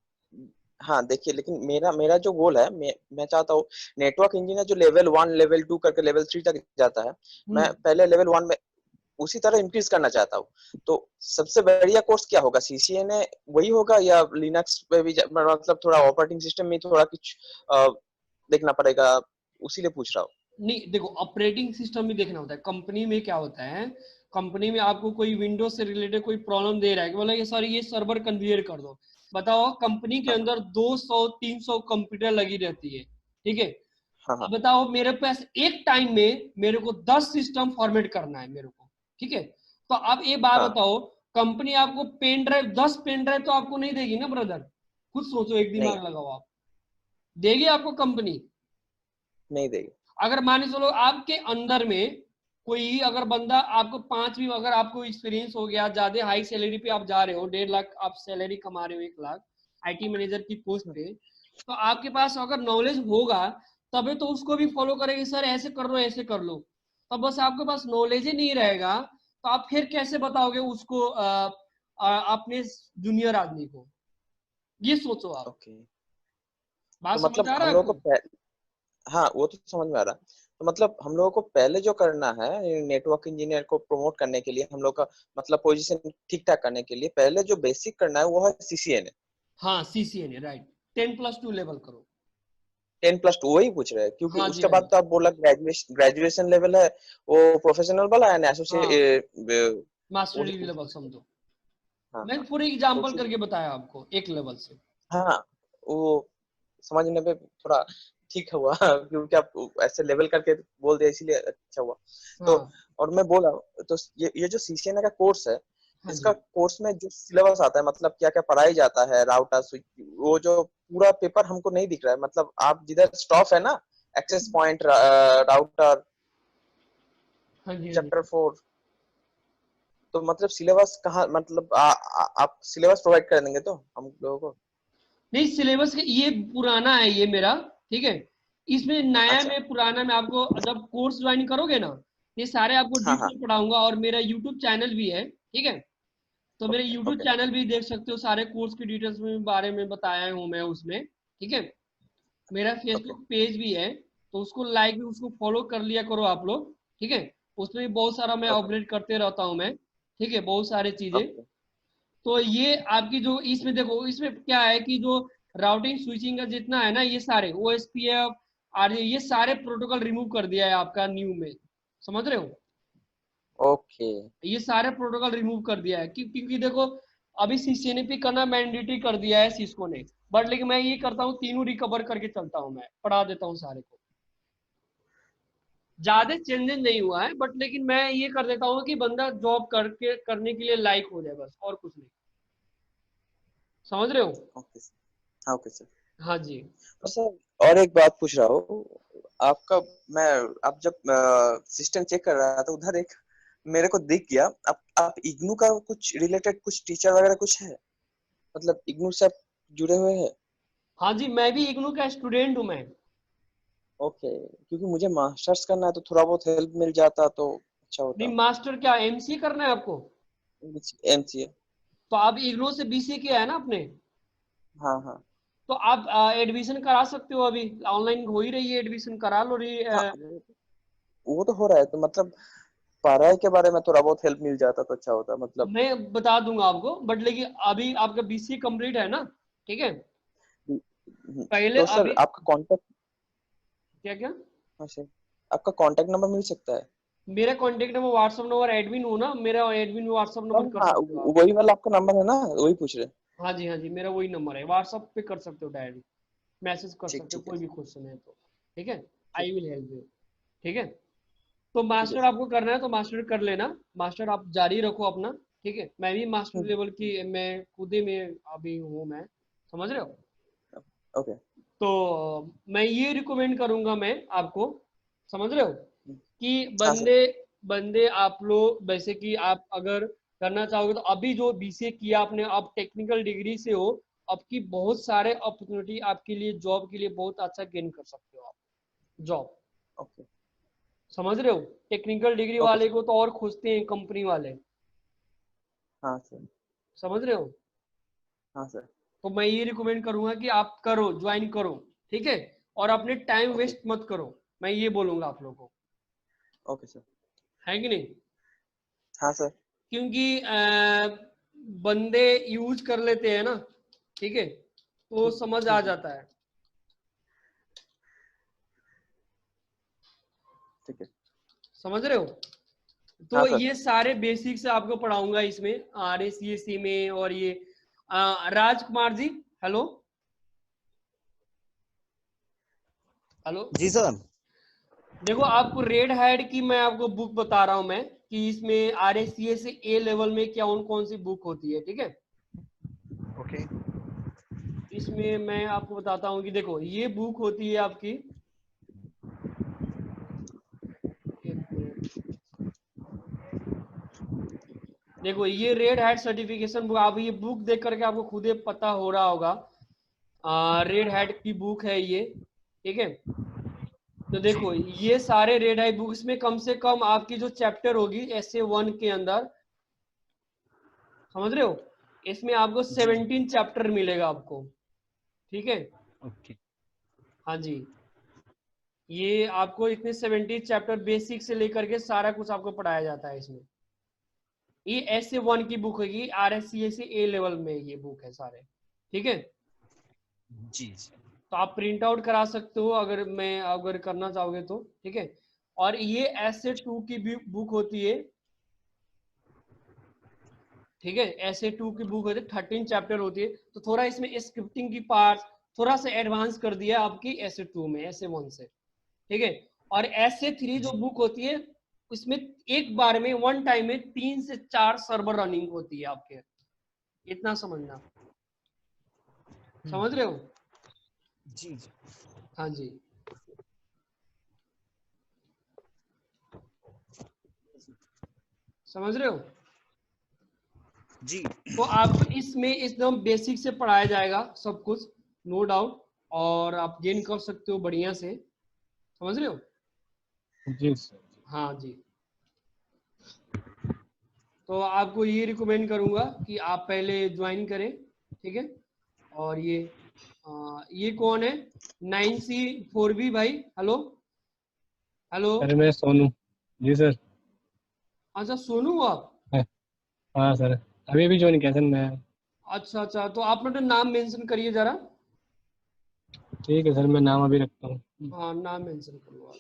हाँ देखिए, लेकिन मेरा मेरा जो गोल है, मैं चाहता हूँ नेटवर्क इंजीनियर जो लेवल 1 लेवल 2 करके लेवल 3 तक जाता है, मैं हम्म पहले लेवल 1 में उसी तरह इंक्रीज करना चाहता हूँ। तो सबसे बढ़िया कोर्स क्या होगा, सीसीएनए वही होगा या लिनक्स पे भी मतलब थोड़ा ऑपरेटिंग सिस्टम में थोड़ा कुछ देखना पड़ेगा, उसी लिए पूछ रहा हूँ। नहीं देखो, ऑपरेटिंग सिस्टम भी देखना होता है। कंपनी में क्या होता है, कंपनी में आपको कोई विंडोज से रिलेटेड कोई प्रॉब्लम दे रहा है कि बोला ये सर ये सर्वर कन्फिगर कर दो, बताओ कंपनी के हाँ अंदर 200-300 कंप्यूटर लगी रहती है, ठीक है। हाँ हाँ अब बताओ मेरे पास एक टाइम में मेरे को 10 सिस्टम फॉर्मेट करना है मेरे को, ठीक है। तो आप ये बात हाँ, बताओ, कंपनी आपको पेन ड्राइव 10 पेन ड्राइव तो आपको नहीं देगी ना ब्रदर। खुद सोचो, एक नहीं दिमाग लगाओ आप, देगी आपको कंपनी? नहीं देगी। अगर मान चलो आपके अंदर में कोई अगर बंदा, आपको 5वीं, अगर आपको एक्सपीरियंस हो गया, ज्यादा हाई सैलरी पे आप जा रहे हो, 1.5 लाख आप सैलरी कमा रहे हो, 1 लाख आईटी मैनेजर की पोस्ट पे, तो आपके पास अगर नॉलेज होगा तभी तो उसको भी फॉलो करेंगे, सर ऐसे कर लो ऐसे कर लो। तो बस आपके पास नॉलेज ही नहीं रहेगा तो आप फिर कैसे बताओगे उसको अपने जूनियर आदमी को? ये सोचो आप। ओके, बात तो समझ मतलब आ रहा हम है लोग आपको? को हाँ वो तो समझ में आ रहा। तो मतलब हम लोगों को पहले जो करना है नेटवर्क इंजीनियर को प्रमोट करने के लिए, हम लोग का मतलब पोजीशन ठीक ठाक करने के लिए पहले जो बेसिक करना है वो है सीसीएनए। हाँ सीसीएनए राइट, 10+2 लेवल करो। 10+2 वही पूछ रहे हैं, क्योंकि हाँ जी उसके हाँ बाद जी। तो आप बोला ग्रेजुएशन लेवल है, वो प्रोफेशनल वाला है, हाँ एसोसिएट मास्टर वही डिग्री पूछ लेवल रहे थे। समझो। हाँ मैं हाँ, पूरे तो एग्जांपल फिर करके बताया आपको एक लेवल से। हाँ वो समझने में थोड़ा ठीक हुआ क्योंकि आप ऐसे लेवल करके बोल दिया इसीलिए अच्छा हुआ। तो हाँ और मैं बोला, तो ये जो सीसीएनए का कोर्स है, हाँ इसका जी। कोर्स में जो सिलेबस आता है, मतलब क्या क्या पढ़ाई जाता है, राउटर स्विच, वो जो पूरा पेपर हमको नहीं दिख रहा है, मतलब आप जिधर स्टॉप है ना, एक्सेस पॉइंट, राउटर, हाँ जी हाँ जी। चैप्टर 4, तो मतलब सिलेबस कहाँ, मतलब आप सिलेबस प्रोवाइड कर देंगे तो हम लोगों को? नहीं सिलेबस ये पुराना है ये मेरा, ठीक है। इसमें नया अच्छा, में पुराना में आपको जब कोर्स ज्वाइन करोगे ना, ये सारे आपको हाँ हाँ, डिटेल पढ़ाऊंगा। और मेरा यूट्यूब चैनल भी है, ठीक है। तो मेरे ओके यूट्यूब ओके चैनल भी देख सकते हो, सारे कोर्स की डिटेल्स में बारे में बताया हूँ मैं उसमें, ठीक है। मेरा ओके फेसबुक पेज भी है, तो उसको लाइक भी, उसको फॉलो कर लिया करो आप लोग, ठीक है। उसमें भी बहुत सारा मैं ओके अपडेट करते रहता हूँ मैं, ठीक है, बहुत सारी चीजें। ओके तो ये आपकी जो इसमें देखो, इसमें क्या है कि जो राउटिंग स्विचिंग का जितना है ना, ये सारे ओएसपीएफ आर ये सारे प्रोटोकॉल रिमूव कर दिया है आपका न्यू में, समझ रहे हो। ओके ये सारे प्रोटोकॉल रिमूव कर दिया है क्योंकि देखो अभी सीसीएनपी करना मैंडेटरी कर दिया है सिस्को ने। बट लेकिन मैं ये करता हूँ, तीनों रिकवर करके चलता हूँ, मैं पढ़ा देता हूँ सारे को। ज्यादा चेंजेस नहीं हुआ है, बट लेकिन मैं ये कर देता हूँ कि बंदा जॉब करके करने के लिए लायक हो जाए, बस और कुछ नहीं। समझ रहे हो? ओके सर, हाँ ओके सर। हाँ जी। और सर और एक बात पूछ रहा हूँ आपका, मैं आप जब सिस्टम चेक कर रहा था उधर एक मेरे को दिख गया, आप इग्नू का कुछ रिलेटेड कुछ टीचर वगैरह कुछ है, मतलब इग्नू से आप जुड़े हुए हैं? हाँ जी, मैं भी इग्नू का स्टूडेंट हूँ मैं। ओके, क्योंकि मुझे मास्टर्स करना है तो थोड़ा बहुत हेल्प मिल जाता तो अच्छा नहीं होता। मास्टर क्या एमसीए करना है आपको? एमसीए, तो आप इग्नू से बीसीए किया है ना आपने? हाँ हाँ तो आप एडमिशन करा सकते हो, अभी ऑनलाइन हो ही रही है, एडमिशन करा लो रही। हाँ, वो तो हो रहा है, तो मतलब पढ़ाई के बारे में थोड़ा बहुत हेल्प मिल जाता तो अच्छा होता, मतलब मैं बता दूंगा आपको, बट लेकिन अभी आपका बीसीए कंप्लीट है ना, ठीक है। पहले तो सर अभी आपका कांटेक्ट, क्या क्या? हाँ सर, आपका कांटेक्ट नंबर मिल सकता है? मेरा contact number, WhatsApp number, admin हूँ ना, मेरा एडमिन व्हाट्सअप हाँ नंबर कर हाँ, सकते हो आप। वही वाला आपका नंबर है ना, वही पूछ रहे। हाँ जी हाँ जी, मेरा वही नंबर है, व्हाट्सअप पे कर सकते हो डायरेक्ट, मैसेज कर ठीक सकते हो ठीक है कोई भी सर, क्वेश्चन है तो, ठीक है। ठीक आई विल हेल्प यू, ठीक है। तो ठीक है मास्टर सर। आपको करना है तो मास्टर कर लेना, मास्टर आप जारी रखो अपना, ठीक है। मैं भी मास्टर हम्म, लेवल की, मैं खुद ही में अभी हूँ मैं, समझ रहे हो। ओके तो मैं ये रिकमेंड करूंगा मैं आपको, समझ रहे हो कि हाँ सर। बंदे आप लोग वैसे कि आप अगर करना चाहोगे तो अभी जो बीसीए किया आपने, आप टेक्निकल डिग्री से हो, आपकी बहुत सारे अपॉर्चुनिटी आपके लिए जॉब के लिए बहुत अच्छा गेन कर सकते हो आप जॉब। ओके। समझ रहे हो, टेक्निकल डिग्री ओके वाले सर। को तो और खोजते हैं कंपनी वाले। हाँ सर। समझ रहे हो, हाँ सर। तो मैं ये रिकमेंड करूंगा कि आप करो, ज्वाइन करो, ठीक है, और अपने टाइम ओके। वेस्ट मत करो, मैं ये बोलूंगा आप लोगों को, ओके सर। है कि नहीं? हाँ सर। क्योंकि बंदे यूज कर लेते हैं ना, ठीक है, तो ठीक समझ आ ठीक है। जाता है। ठीक है। समझ रहे हो, हाँ तो सर। ये सारे बेसिक्स आपको पढ़ाऊंगा इसमें, RACSC में। और ये राजकुमार जी, हेलो हेलो, जी सर। देखो आपको रेड हैट की मैं आपको बुक बता रहा हूं मैं, कि इसमें RACSC लेवल में क्या कौन सी बुक होती है, ठीक है। ओके। इसमें मैं आपको बताता हूँ कि देखो ये बुक होती है आपकी, एक मिनट, देखो ये रेड हैट सर्टिफिकेशन बुक, आप ये बुक देख करके आपको खुद ही पता हो रहा होगा, रेड हैट की बुक है ये, ठीक है। तो जी देखो ये सारे रेड हैट बुक, इसमें कम से कम आपकी जो चैप्टर होगी SA1 के अंदर, समझ रहे हो, इसमें आपको जी। 17 चैप्टर मिलेगा आपको, ठीक है। ओके। हाँ जी, ये आपको इतने 70 चैप्टर बेसिक से लेकर के सारा कुछ आपको पढ़ाया जाता है इसमें। ये SA1 की बुक होगी, RACSC लेवल में ये बुक है सारे, ठीक है। जी जी। तो आप प्रिंट आउट करा सकते हो अगर करना चाहोगे तो, ठीक है। और ये SA2 की भी बुक होती है, ठीक है, SA2 की बुक होती है, 13 चैप्टर होती है, तो थोड़ा इसमें स्क्रिप्टिंग की पार्ट थोड़ा सा एडवांस कर दिया आपकी SA2 में SA1 से, ठीक है। और SA3 जो जी। बुक होती है, उसमें एक बार में वन टाइम में 3 से 4 सर्वर रनिंग होती है आपके, इतना समझना। समझ रहे हो, जी जी। हाँ जी। समझ रहे हो, जी। तो आपको इसमें एकदम बेसिक से पढ़ाया जाएगा सब कुछ, नो डाउट, और आप गेन कर सकते हो बढ़िया से। समझ रहे हो, जी सर। हाँ जी। तो आपको ये रिकमेंड करूंगा कि आप पहले ज्वाइन करें, ठीक है। और ये कौन है, 9C4B भाई, हेलो हेलो। सर मैं सोनू। जी सर। अच्छा सोनू हो आप, हाँ हाँ सर, अभी अभी ज्वाइन किया सर मैं। अच्छा अच्छा, तो आप अपना नाम मेंशन करिए जरा। ठीक है सर, मैं नाम अभी रखता हूँ। हाँ नाम मेंशन करो आप।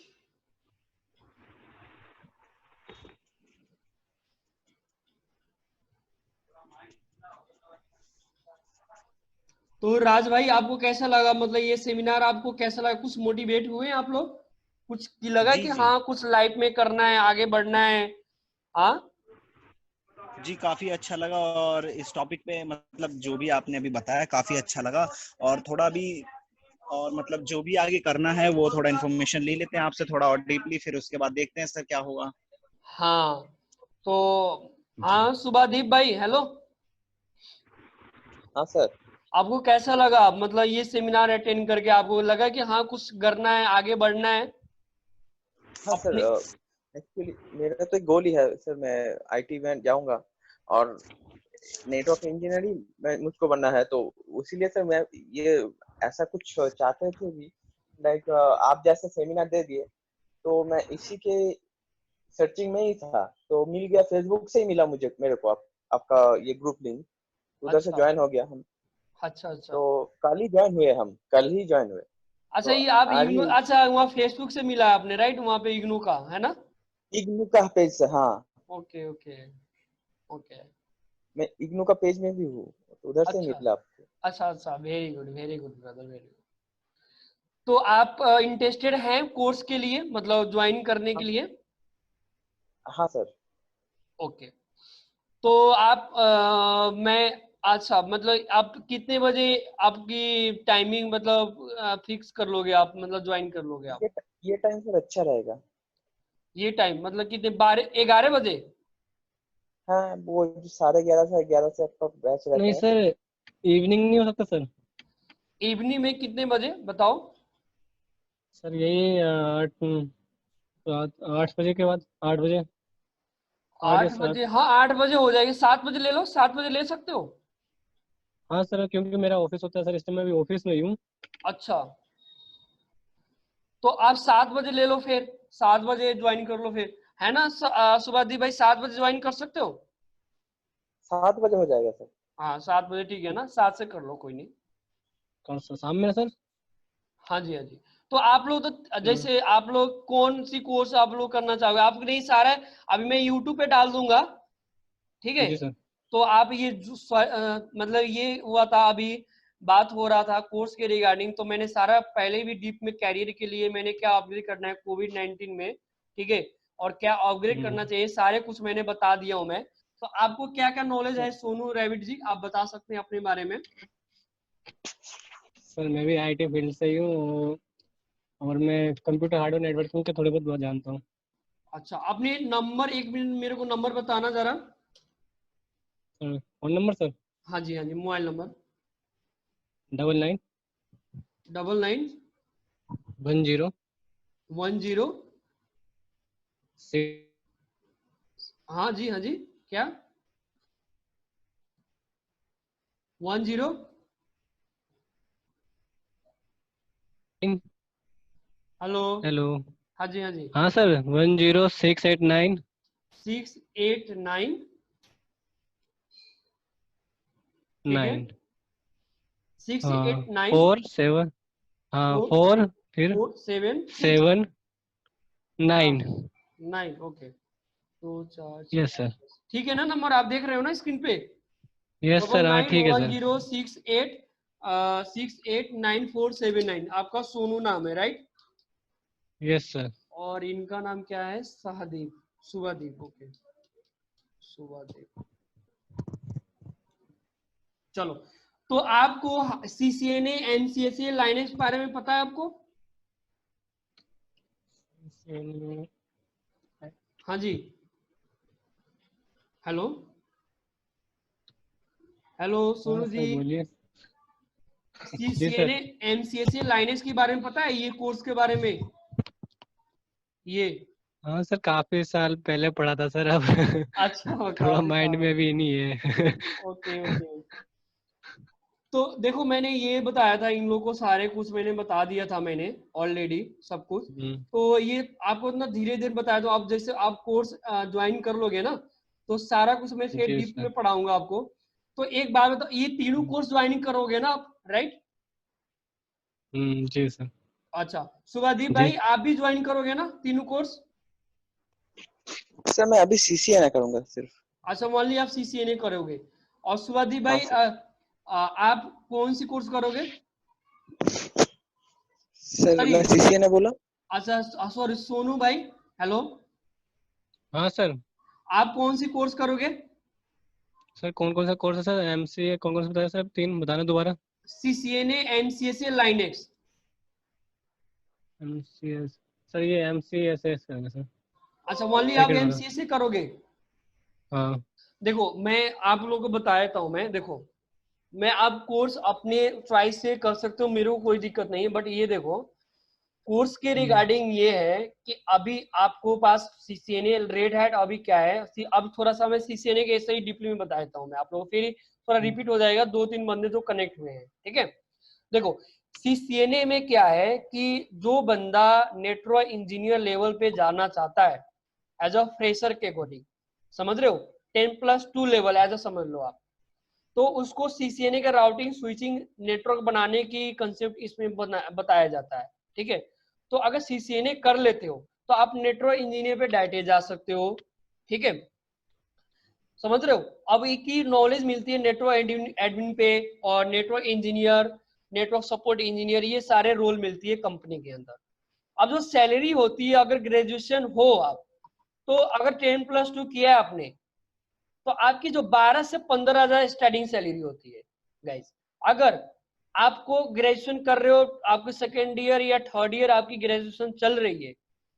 तो राज भाई आपको कैसा लगा, मतलब ये सेमिनार आपको कैसा लगा, कुछ मोटिवेट हुए आप लोग, कुछ की लगा जी कि जी। हाँ कुछ लाइफ में करना है, आगे बढ़ना है? हाँ जी काफी अच्छा लगा, और इस टॉपिक पे मतलब जो भी आपने अभी बताया काफी अच्छा लगा। और थोड़ा भी, और मतलब जो भी आगे करना है वो थोड़ा इन्फॉर्मेशन ले लेते हैं आपसे थोड़ा और डीपली, फिर उसके बाद देखते हैं सर क्या होगा। हाँ, तो जी। हाँ सुभादीप भाई, हेलो, हाँ सर। आपको कैसा लगा, मतलब ये सेमिनार अटेंड करके आपको लगा कि हाँ कुछ करना है, आगे बढ़ना है हाँ सर। अपने? एक्चुअली मेरा तो एक गोल ही है सर, मैं आईटी में जाऊंगा और नेटवर्क इंजीनियरिंग में मुझको बनना है, तो इसीलिए सर मैं ये ऐसा कुछ चाहते थे भी, लाइक आप जैसे सेमिनार दे दिए, तो मैं इसी के सर्चिंग में ही था, तो मिल गया, फेसबुक से ही मिला मुझे, मेरे को आपका ये ग्रुप लिंक, उधर से अच्छा ज्वाइन हो गया हम। अच्छा अच्छा। तो कल ही ज्वाइन हुए, हम कल ही ज्वाइन हुए, अच्छा तो ये आप आज इग्नू, ही अच्छा वहाँ फेसबुक से मिला आपने, राइट, वहाँ पे इग्नू का है ना? इग्नू का पेज से। हाँ, ओके ओके ओके। मैं इग्नू का पेज में भी हूँ, तो उधर से अच्छा मिला आपको। अच्छा अच्छा, very good brother, very good. तो आप इंटरेस्टेड हैं कोर्स के लिए, मतलब ज्वाइन करने के हाँ। लिए? हाँ सर। ओके, तो आप मैं, अच्छा मतलब आप कितने बजे, आपकी टाइमिंग मतलब फिक्स कर लोगे आप, मतलब ज्वाइन कर लोगे आप? ये टाइम सर अच्छा रहेगा। ये टाइम मतलब कितने, 12-11 बजे? हाँ, वो 11:30 से आपका बैच नहीं रहता है। सर, इवनिंग नहीं हो सकता सर? इवनिंग में कितने बजे बताओ? सर यही 8 बजे के बाद, 8 बजे, 8 या 8 7। बजे, हाँ 8 बजे हो जाएगी। 7 बजे ले लो, 7 बजे ले सकते हो? हाँ सर, क्योंकि मेरा ऑफिस होता है सर, इस टाइम मैं भी ऑफिस में ही हूँ। अच्छा, तो आप 7 बजे ले लो, फिर 7 बजे ज्वाइन कर लो फिर, है ना? सुभादीप भाई 7 बजे ज्वाइन कर सकते हो? 7 बजे हो जाएगा सर। हाँ 7 बजे ठीक है ना, 7 से कर लो, कोई नहीं। कौन सा, शाम में सर? हाँ जी, हाँ जी। तो आप लोग तो जैसे आप लोग कौन सी कोर्स आप लोग करना चाहोगे? आपको नहीं सारा है, अभी मैं यूट्यूब पे डाल दूंगा, ठीक है? जी सर। तो आप ये मतलब ये हुआ था अभी, बात हो रहा था कोर्स के रिगार्डिंग, तो मैंने सारा पहले भी डीप में कैरियर के लिए मैंने क्या अपग्रेड करना है कोविड-19 में, ठीक है, और क्या अपग्रेड करना चाहिए, सारे कुछ मैंने बता दिया हूं मैं। तो आपको क्या क्या नॉलेज है सोनू रैविड जी, आप बता सकते हैं अपने बारे में? सर मैं भी आईटी फील्ड से ही हूँ, और मैं कंप्यूटर हार्डवेयर नेटवर्किंग के थोड़े बहुत जानता हूँ। अच्छा, अपने नंबर, 1 मिनट मेरे को नंबर बताना जरा। सर फोन नंबर सर हाँ जी, हाँ जी, मोबाइल नंबर 99 99 10 10। 6। हाँ जी, हाँ जी, क्या? 10। हेलो? हेलो। हाँ जी, हाँ जी। हाँ सर, 10689 689, ठीक है, 9। 689 4 7। हाँ, 4 4 फिर 4 7 6 7 हाँ 9। 9, ओके, 2 4 6। Yes sir. ठीक है ना नंबर, आप देख रहे हो ना स्क्रीन पे? यस डबल सर, हाँ नाइन ठीक है one sir. Zero six eight 689 479। आपका सोनू नाम है, राइट? Yes sir. और इनका नाम क्या है? सहदीप, शुभदीप, ओके, शुभदीप। चलो, तो आपको सीसीएनए एमसीएसए लाइनेक्स के बारे में पता है आपको? हाँ जी, हेलो, हेलो हाँ सोनू जी। सर बोलिए। जी सर। सीसीएनए एमसीएसए लाइनेक्स के बारे में पता है, ये कोर्स के बारे में? ये हाँ सर, काफी साल पहले पढ़ा था सर, अब अच्छा, थोड़ा काफी माइंड में साल। भी नहीं है। Okay okay. तो देखो, मैंने ये बताया था इन लोगों को, सारे कुछ मैंने बता दिया था मैंने ऑलरेडी सब कुछ। तो ये आपको ना धीरे धीरे बताया, तो आप जैसे आप कोर्स ज्वाइन कर लोगे ना, तो सारा कुछ मैं फिर जी डीप सर। में पढ़ाऊंगा आपको। तो एक बार बताओ, ये तीनों कोर्स ज्वाइनिंग करोगे ना आप, राइट? जी सर। अच्छा, सुभादीप जी। भाई आप भी ज्वाइन करोगे ना तीनों कोर्स? सर मैं अभी सीसीए ना करूंगा सिर्फ। अच्छा, ओनली आप सीसीएनए करोगे। और सुभादीप हाँ भाई सर। आप कौन सी कोर्स करोगे? सर सॉरी, मैं सीसीए ने बोला। अच्छा सॉरी, सोनू भाई, हेलो, हाँ सर। आप कौन सी कोर्स करोगे? सर कौन कौन सा कोर्स है सर? एमसीए कौन कौन सा बताया सर? 3 बताना दोबारा। CCNA MCSA Linux. MCS. Sir ये एमसीएसएस है सर, अच्छा, ओनली आप सेकंड वाला। एमसीएसए करोगे? हाँ। देखो, मैं आप लोगों को बताया था मैं, देखो, मैं आप कोर्स अपने चॉइस से कर सकते हो, मेरे को कोई दिक्कत नहीं है, बट ये देखो, कोर्स के रिगार्डिंग ये है कि अभी आपको पास सीसीएनए रेड हैट अभी क्या है, अब थोड़ा सा मैं सीसीएनए के ऐसे ही डीपली में बता देता हूँ मैं आप लोगों को, फिर थोड़ा रिपीट हो जाएगा, 2-3 बंदे जो कनेक्ट हुए हैं, ठीक है? देखो, सीसीएनए में क्या है कि जो बंदा नेटवर्क इंजीनियर लेवल पे जाना चाहता है एज अ फ्रेशर के अकॉर्डिंग, समझ रहे हो, 10+2 लेवल एज अ समझ लो आप, तो उसको सीसीएनए का राउटिंग स्विचिंग नेटवर्क बनाने की कंसेप्ट इसमें बताया जाता है, ठीक है? तो अगर सीसीएनए कर लेते हो तो आप नेटवर्क इंजीनियर पे डायरेक्ट जा सकते हो, ठीक है? समझ रहे हो? अब एक ही नॉलेज मिलती है नेटवर्क एडमिन पे, और network engineer, network support engineer, ये सारे रोल मिलती है कंपनी के अंदर। अब जो सैलरी होती है, अगर ग्रेजुएशन हो आप, तो अगर 10+2 किया है आपने, तो आपकी जो 12 से 15 हजार स्टार्टिंग सैलरी होती है गाइस। अगर आपको ग्रेजुएशन कर रहे हो, आपके सेकेंड ईयर या थर्ड ईयर आपकी ग्रेजुएशन चल रही है,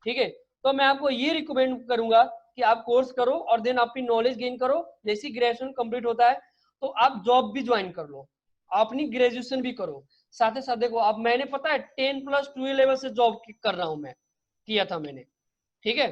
ठीक है, तो मैं आपको ये रिकमेंड करूंगा कि आप कोर्स करो और देन अपनी नॉलेज गेन करो। जैसे ग्रेजुएशन कंप्लीट होता है तो आप जॉब भी ज्वाइन कर लो, अपनी ग्रेजुएशन भी करो साथ ही साथ। देखो अब मैंने पता है 10+2 लेवल से जॉब कर रहा हूं मैं, किया था मैंने, ठीक है।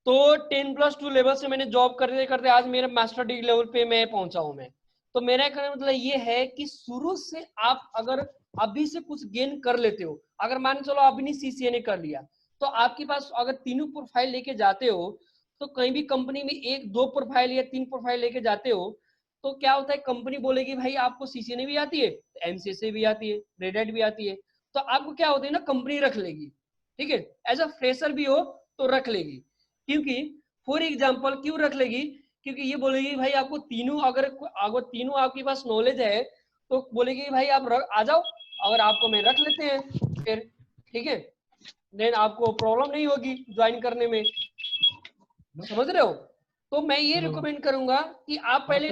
तो 10+2 लेवल से मैंने जॉब करते करते आज मेरे मास्टर डिग्री लेवल पे मैं पहुंचा हूं मैं। तो मेरा कहने का मतलब ये है कि शुरू से आप अगर अभी से कुछ गेन कर लेते हो, अगर मान चलो आपने सीसीए ने कर लिया, तो आपके पास अगर तीनों प्रोफाइल लेके जाते हो, तो कहीं भी कंपनी में 1-2 प्रोफाइल या 3 प्रोफाइल लेके जाते हो, तो क्या होता है, कंपनी बोलेगी भाई आपको सीसीए ने भी आती है, एमसीएसए भी आती है, रेड हैट भी आती है, तो आपको क्या होता है ना, कंपनी रख लेगी, ठीक है, एज अ फ्रेशर भी हो तो रख लेगी। क्योंकि फॉर एग्जाम्पल क्यों रख लेगी, क्योंकि ये बोलेगी भाई आपको तीनों, अगर तीनों आपके पास नॉलेज है तो बोलेगी भाई आप आ जाओ, अगर आपको मैं रख लेते हैं फिर, ठीक है, देन आपको प्रॉब्लम नहीं होगी ज्वाइन करने में, समझ रहे हो। तो मैं ये रिकमेंड करूंगा कि आप पहले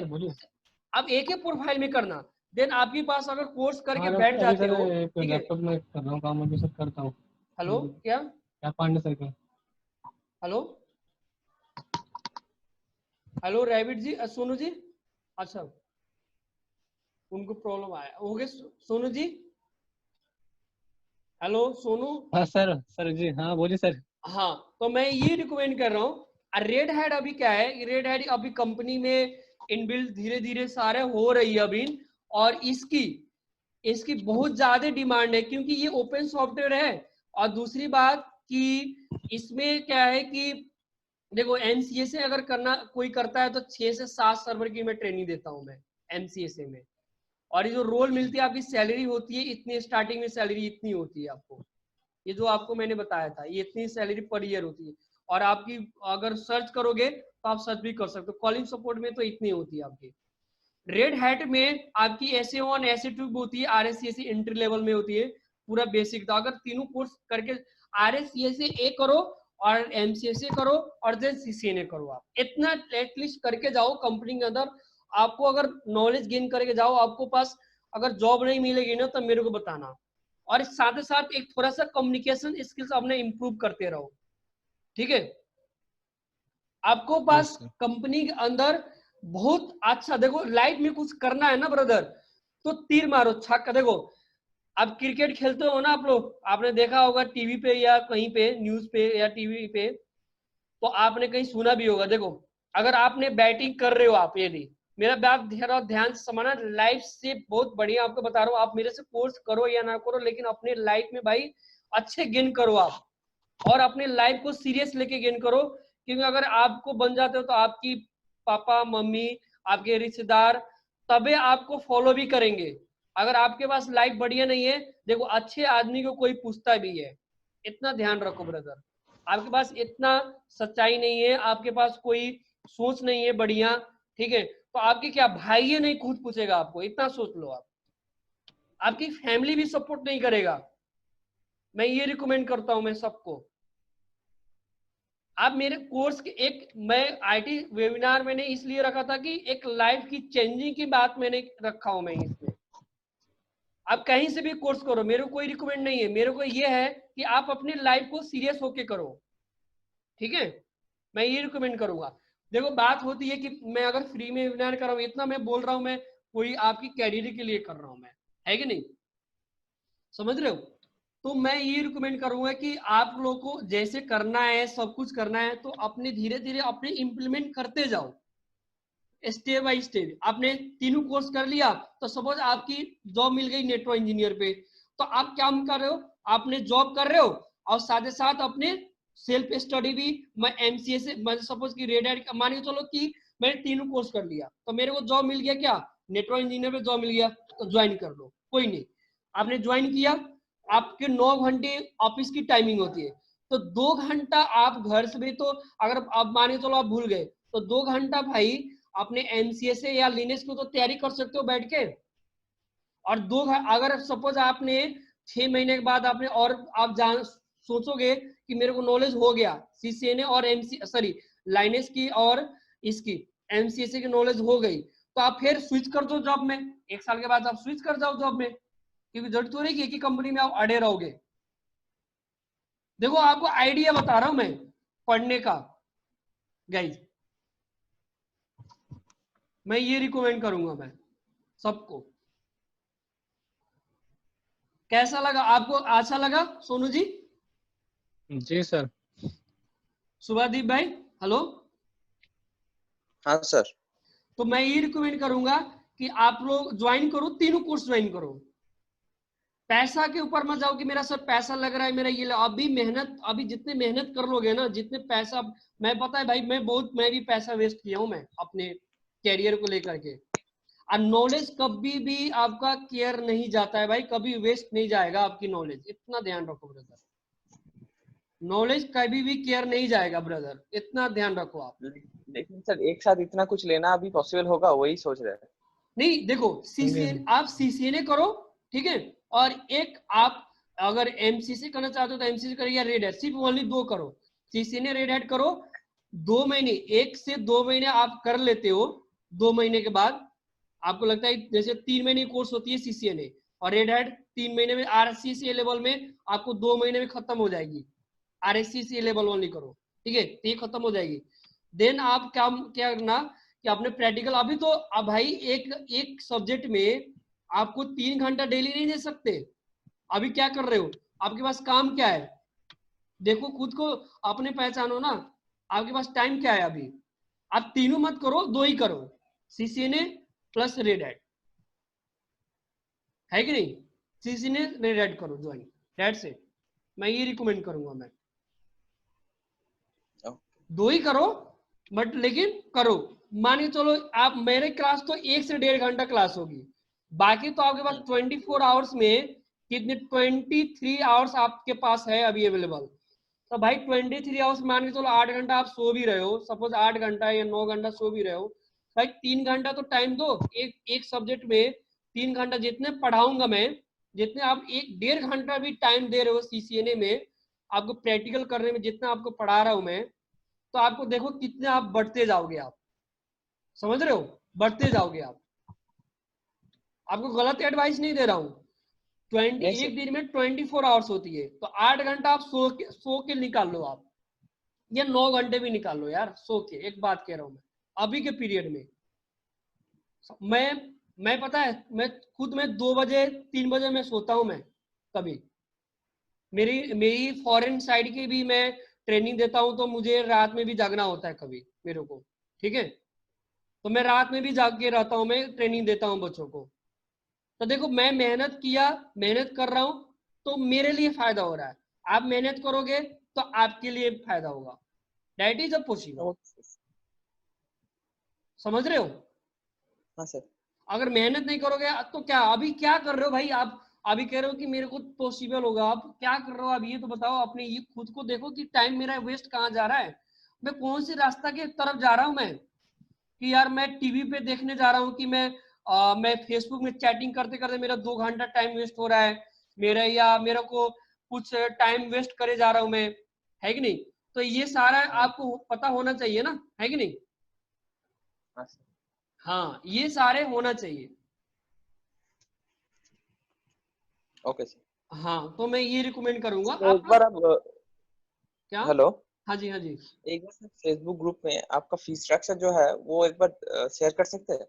आप एक ही प्रोफाइल में करना, देन आपके पास अगर कोर्स करके बैठ जाते हो, ठीक है। लैपटॉप में कर रहा हूँ काम अभी, सर करता हूँ। हेलो क्या पांडे सर का। हेलो हेलो रैबिट जी, सोनू जी, अच्छा उनको प्रॉब्लम आया हो गया। सोनू जी, हेलो सोनू। हाँ सर जी, हाँ बोलिए सर। हाँ, तो मैं ये रिकमेंड कर रहा हूँ, रेड हैट अभी क्या है, रेड हैट अभी कंपनी में इनबिल्ट धीरे धीरे सारे हो रही है अभी, और इसकी इसकी बहुत ज्यादा डिमांड है क्योंकि ये ओपन सॉफ्टवेयर है। और दूसरी बात कि इसमें क्या है कि देखो एमसीएसए अगर करना कोई करता है तो 6 से 7 सर्वर की मैं ट्रेनिंग देता हूं मैं एमसीएसए में, और ये जो रोल मिलती है आपकी सैलरी होती है इतनी, स्टार्टिंग में सैलरी इतनी होती है आपको, ये जो आपको मैंने बताया था ये इतनी सैलरी पर ईयर होती है। और आपकी अगर सर्च करोगे तो आप सर्च भी कर सकते हो, कॉलिंग सपोर्ट में तो इतनी होती है आपकी। रेड हैट में आपकी SA1 SA2 होती है, RSCSE एंट्री लेवल में होती है, पूरा बेसिक था। अगर तीनों कोर्स करके RSCSE ए करो और MCSE करो और देन CCNA करो, आप इतना एटलीस्ट करके जाओ कंपनी के अंदर। आपको अगर नॉलेज गेन करके जाओ, आपको पास अगर जॉब नहीं मिलेगी ना तो मेरे को बताना। और साथ ही साथ एक थोड़ा सा कम्युनिकेशन स्किल्स अपने इंप्रूव करते रहो, ठीक है। आपको पास कंपनी के अंदर बहुत अच्छा, देखो लाइफ में कुछ करना है ना ब्रदर, तो तीर मारो छक्का। देखो आप क्रिकेट खेलते हो ना आप लोग, आपने देखा होगा टीवी पे या कहीं पे न्यूज पे या टीवी पे, तो आपने कहीं सुना भी होगा। देखो अगर आपने बैटिंग कर रहे हो आप, यदि मेरा बात ध्यान से समझना, लाइफ से बहुत बढ़िया आपको बता रहा हूँ, आप मेरे से कोर्स करो या ना करो लेकिन अपने लाइफ में भाई अच्छे गेन करो आप, और अपने लाइफ को सीरियस लेके गेन करो। क्योंकि अगर आपको बन जाते हो तो आपकी पापा मम्मी आपके रिश्तेदार तबे आपको फॉलो भी करेंगे। अगर आपके पास लाइफ बढ़िया नहीं है, देखो अच्छे आदमी को कोई पूछता भी है, इतना ध्यान रखो ब्रदर। आपके पास इतना सच्चाई नहीं है, आपके पास कोई सोच नहीं है बढ़िया, ठीक है, तो आपके क्या भाई है नहीं खुद पूछेगा आपको, इतना सोच लो आप। आपकी फैमिली भी सपोर्ट नहीं करेगा। मैं ये रिकमेंड करता हूं मैं सबको, आप मेरे कोर्स के एक, मैं आईटी वेबिनार मैंने इसलिए रखा था कि एक लाइफ की चेंजिंग की बात मैंने रखा हूं मैं इसमें। आप कहीं से भी कोर्स करो, मेरे को कोई रिकमेंड नहीं है, मेरे को ये है कि आप अपनी लाइफ को सीरियस होके करो, ठीक है, मैं ये रिकमेंड करूंगा। देखो बात होती है कि मैं अगर फ्री में वेबिनार कर रहा हूं, इतना मैं बोल रहा हूं, मैं कोई आपकी कैरियर के लिए कर रहा हूं मैं, है कि नहीं, समझ रहे हो। तो मैं ये रिकमेंड करूंगा कि आप लोगों को जैसे करना है, सब कुछ करना है तो अपने धीरे धीरे अपने इंप्लीमेंट करते जाओ, स्टेप बाय स्टेप। आपने तीनों कोर्स कर लिया तो सपोज आपकी जॉब मिल गई नेटवर्क इंजीनियर पे, तो आप क्या कर रहे हो, आपने जॉब कर रहे हो और साथ ही साथ अपने सेल्फ स्टडी भी। मैं एमसीए से, मैं सपोज की रेड हैट मान के चलो कि मैंने तीनों कोर्स कर लिया तो मेरे को जॉब मिल गया, क्या नेटवर्क इंजीनियर पे जॉब मिल गया, तो ज्वाइन कर लो, कोई नहीं। आपने ज्वाइन किया, आपके 9 घंटे ऑफिस की टाइमिंग होती है, तो 2 घंटा आप घर से भी, तो अगर आप माने चलो आप भूल गए तो 2 घंटा भाई अपने एमसीएसए या लिनक्स को तो तैयारी कर सकते हो बैठ के। और अगर सपोज आपने 6 महीने के बाद आपने, और आप जान सोचोगे कि मेरे को नॉलेज हो गया सीसीएनए और एमसी सॉरी लाइनेस की और इसकी एमसीएसए की नॉलेज हो गई, तो आप फिर स्विच कर दो जॉब में, 1 साल के बाद आप स्विच कर जाओ जॉब में, क्योंकि जरूरत तो नहीं कि एक ही कंपनी में आप अड़े रहोगे। देखो आपको आइडिया बता रहा हूं मैं पढ़ने का गाइस, मैं ये रिकमेंड करूंगा मैं सबको। कैसा लगा आपको? अच्छा लगा सोनू जी? जी सर। सुभादीप भाई हेलो। हाँ सर। तो मैं ये रिकमेंड करूंगा कि आप लोग ज्वाइन करो, तीनों कोर्स ज्वाइन करो। पैसा के ऊपर मत जाओ कि मेरा सर पैसा लग रहा है मेरा ये, अभी मेहनत, अभी जितने मेहनत कर लोगे ना, जितने पैसा, मैं पता है भाई मैं भी पैसा वेस्ट किया हूं मैं अपने कैरियर को लेकर के। और नॉलेज कभी भी आपका केयर नहीं जाता है भाई, कभी वेस्ट नहीं जाएगा आपकी नॉलेज, इतना ध्यान रखो ब्रदर। नॉलेज कभी भी केयर नहीं जाएगा ब्रदर, इतना ध्यान रखो आप। लेकिन सर एक साथ इतना कुछ लेना अभी पॉसिबल होगा, वही सोच रहे हैं। नहीं देखो, सीसीएन आप सीसीएनए करो, ठीक है, और एक आप अगर एमसीसी करना चाहते हो तो एमसीसी करो या रेड हैट, सिर्फ ओनली 2 करो, सीसीएनए रेड हैट करो। 2 महीने, 1 से 2 महीने आप कर लेते हो, 2 महीने के बाद आपको लगता है जैसे 3 महीने की कोर्स होती है सीसीएनए और रेड हैट 3 महीने में, आरसीसी लेवल में आपको 2 महीने में खत्म हो जाएगी। आरसीसी लेवल ओनली करो, ठीक है, ये खत्म हो जाएगी। देन आप क्या करना कि आपने प्रैक्टिकल, अभी तो अब भाई एक सब्जेक्ट में आपको 3 घंटा डेली नहीं दे सकते। अभी क्या कर रहे हो, आपके पास काम क्या है, देखो खुद को अपने पहचानो ना, आपके पास टाइम क्या है अभी। आप तीनों मत करो, 2 ही करो, सीसीएनए प्लस रेड हैट, है कि नहीं? सीसीएनए रेड हैट करो ज्वाइन, दैट्स इट। मैं ये रिकमेंड करूंगा मैं, 2 ही करो, बट लेकिन करो। मान के चलो आप, मेरे क्लास तो 1 से 1.5 घंटा क्लास होगी, बाकी तो आपके पास 24 आवर्स में कितने, 23 आवर्स आपके पास है अभी अवेलेबल। तो भाई 23 आवर्स मान के चलो 8 घंटा आप सो भी रहे हो, सपोज 8 घंटा या 9 घंटा सो भी रहे हो, भाई 3 घंटा तो टाइम दो एक सब्जेक्ट में। 3 घंटा जितने पढ़ाऊंगा मैं, जितने आप 1.5 घंटा भी टाइम दे रहे हो सीसीएनए में, आपको प्रैक्टिकल करने में जितना आपको पढ़ा रहा हूं मैं, तो आपको देखो कितने आप बढ़ते जाओगे, आप समझ रहे हो, बढ़ते जाओगे आप। आपको गलत एडवाइस नहीं दे रहा हूं। 20 एक दिन में 24 आवर्स होती है, तो 8 घंटा आप सो के निकाल लो आप, या 9 घंटे भी निकाल लो यार सो के, एक बात कह रहा हूं मैं अभी के पीरियड में। मैं पता है, मैं खुद में 2 बजे 3 बजे मैं सोता हूं मैं कभी। मेरी फॉरेन साइड की भी मैं ट्रेनिंग देता हूं, तो मुझे रात में भी जागना होता है कभी मेरे को, ठीक है, तो मैं रात में भी जाग के रहता हूं, मैं ट्रेनिंग देता हूं बच्चों को। तो देखो मैं मेहनत किया, मेहनत कर रहा हूं, तो मेरे लिए फायदा हो रहा है। आप मेहनत करोगे तो आपके लिए फायदा होगा, दैट इज अ पॉसिबल। समझ रहे हो? हाँ सर। अगर मेहनत नहीं करोगे तो क्या, अभी क्या कर रहे हो भाई आप? अभी कह रहे हो कि मेरे को पॉसिबल होगा, आप क्या कर रहे हो? अब ये तो बताओ, अपने ये खुद को देखो कि टाइम मेरा वेस्ट कहाँ जा रहा है, मैं कौन सी रास्ता के तरफ जा रहा हूं मैं, कि यार मैं टीवी पे देखने जा रहा हूँ कि मैं फेसबुक में चैटिंग करते करते मेरा 2 घंटा टाइम वेस्ट हो रहा है मेरा, या मेरे को कुछ टाइम वेस्ट करे जा रहा हूं मैं, है कि नहीं? तो ये सारा आपको पता होना चाहिए ना, है कि नहीं? हाँ, ये सारे होना चाहिए। Okay sir. हाँ, तो मैं ये रिकमेंड करूंगा तो एक आप। बार आप, क्या? हेलो, हाँ जी, हाँ जी। एक बार सर फेसबुक ग्रुप में आपका फीस स्ट्रक्चर जो है वो एक बार शेयर कर सकते हैं?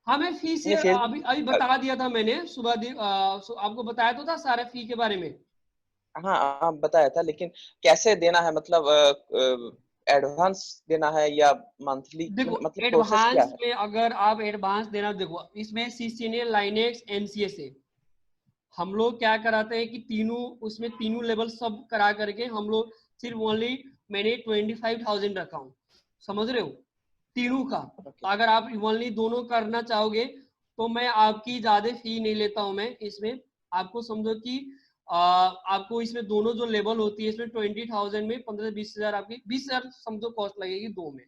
हाँ, मैं फीस नहीं, अभी अभी फेसबुक। बता दिया था मैंने सुबह आपको बताया तो था सारा फी के बारे में। हाँ हाँ बताया था, लेकिन कैसे देना है, मतलब एडवांस देना है या मंथली, देखो मतलब प्रोसेस क्या एडवांस है? में अगर आप एडवांस देना, देखो इसमें सीसीएनए, लाइनेक्स, एमसीए से हम लोग क्या कराते हैं कि तीनों, उसमें तीनों लेवल सब करा करके हम लोग सिर्फ ओनली, मैंने 25,000 रखा हूँ, समझ रहे हो, तीनों का। ओके। अगर आप ओनली दोनों करना चाहोगे तो मैं आपकी ज्यादा फी नहीं लेता हूं मैं इसमें। आपको समझो कि आपको इसमें दोनों जो लेवल होती है, इसमें 20,000 में 15 से 20,000 आपकी 20,000 समझो कॉस्ट लगेगी दो में,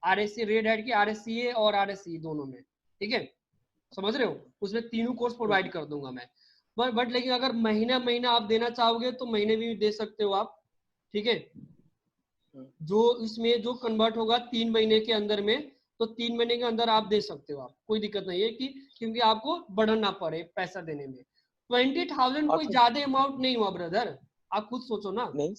आरएससी रेड हैट की, आरएससीए और आरएससी दोनों में, ठीक है, समझ रहे हो, उसमें तीनों कोर्स प्रोवाइड कर दूंगा मैं। बट लेकिन अगर महीना महीना आप देना चाहोगे तो महीने भी दे सकते हो आप, ठीक है, जो इसमें जो कन्वर्ट होगा 3 महीने के अंदर में, तो 3 महीने के अंदर आप दे सकते हो, आप कोई दिक्कत नहीं है कि, क्योंकि आपको बढ़न ना पड़े पैसा देने में। 20,000 और कोई फिर ज्यादा अमाउंट नहीं हुआ ब्रदर, आप खुद सोचो ना। नहीं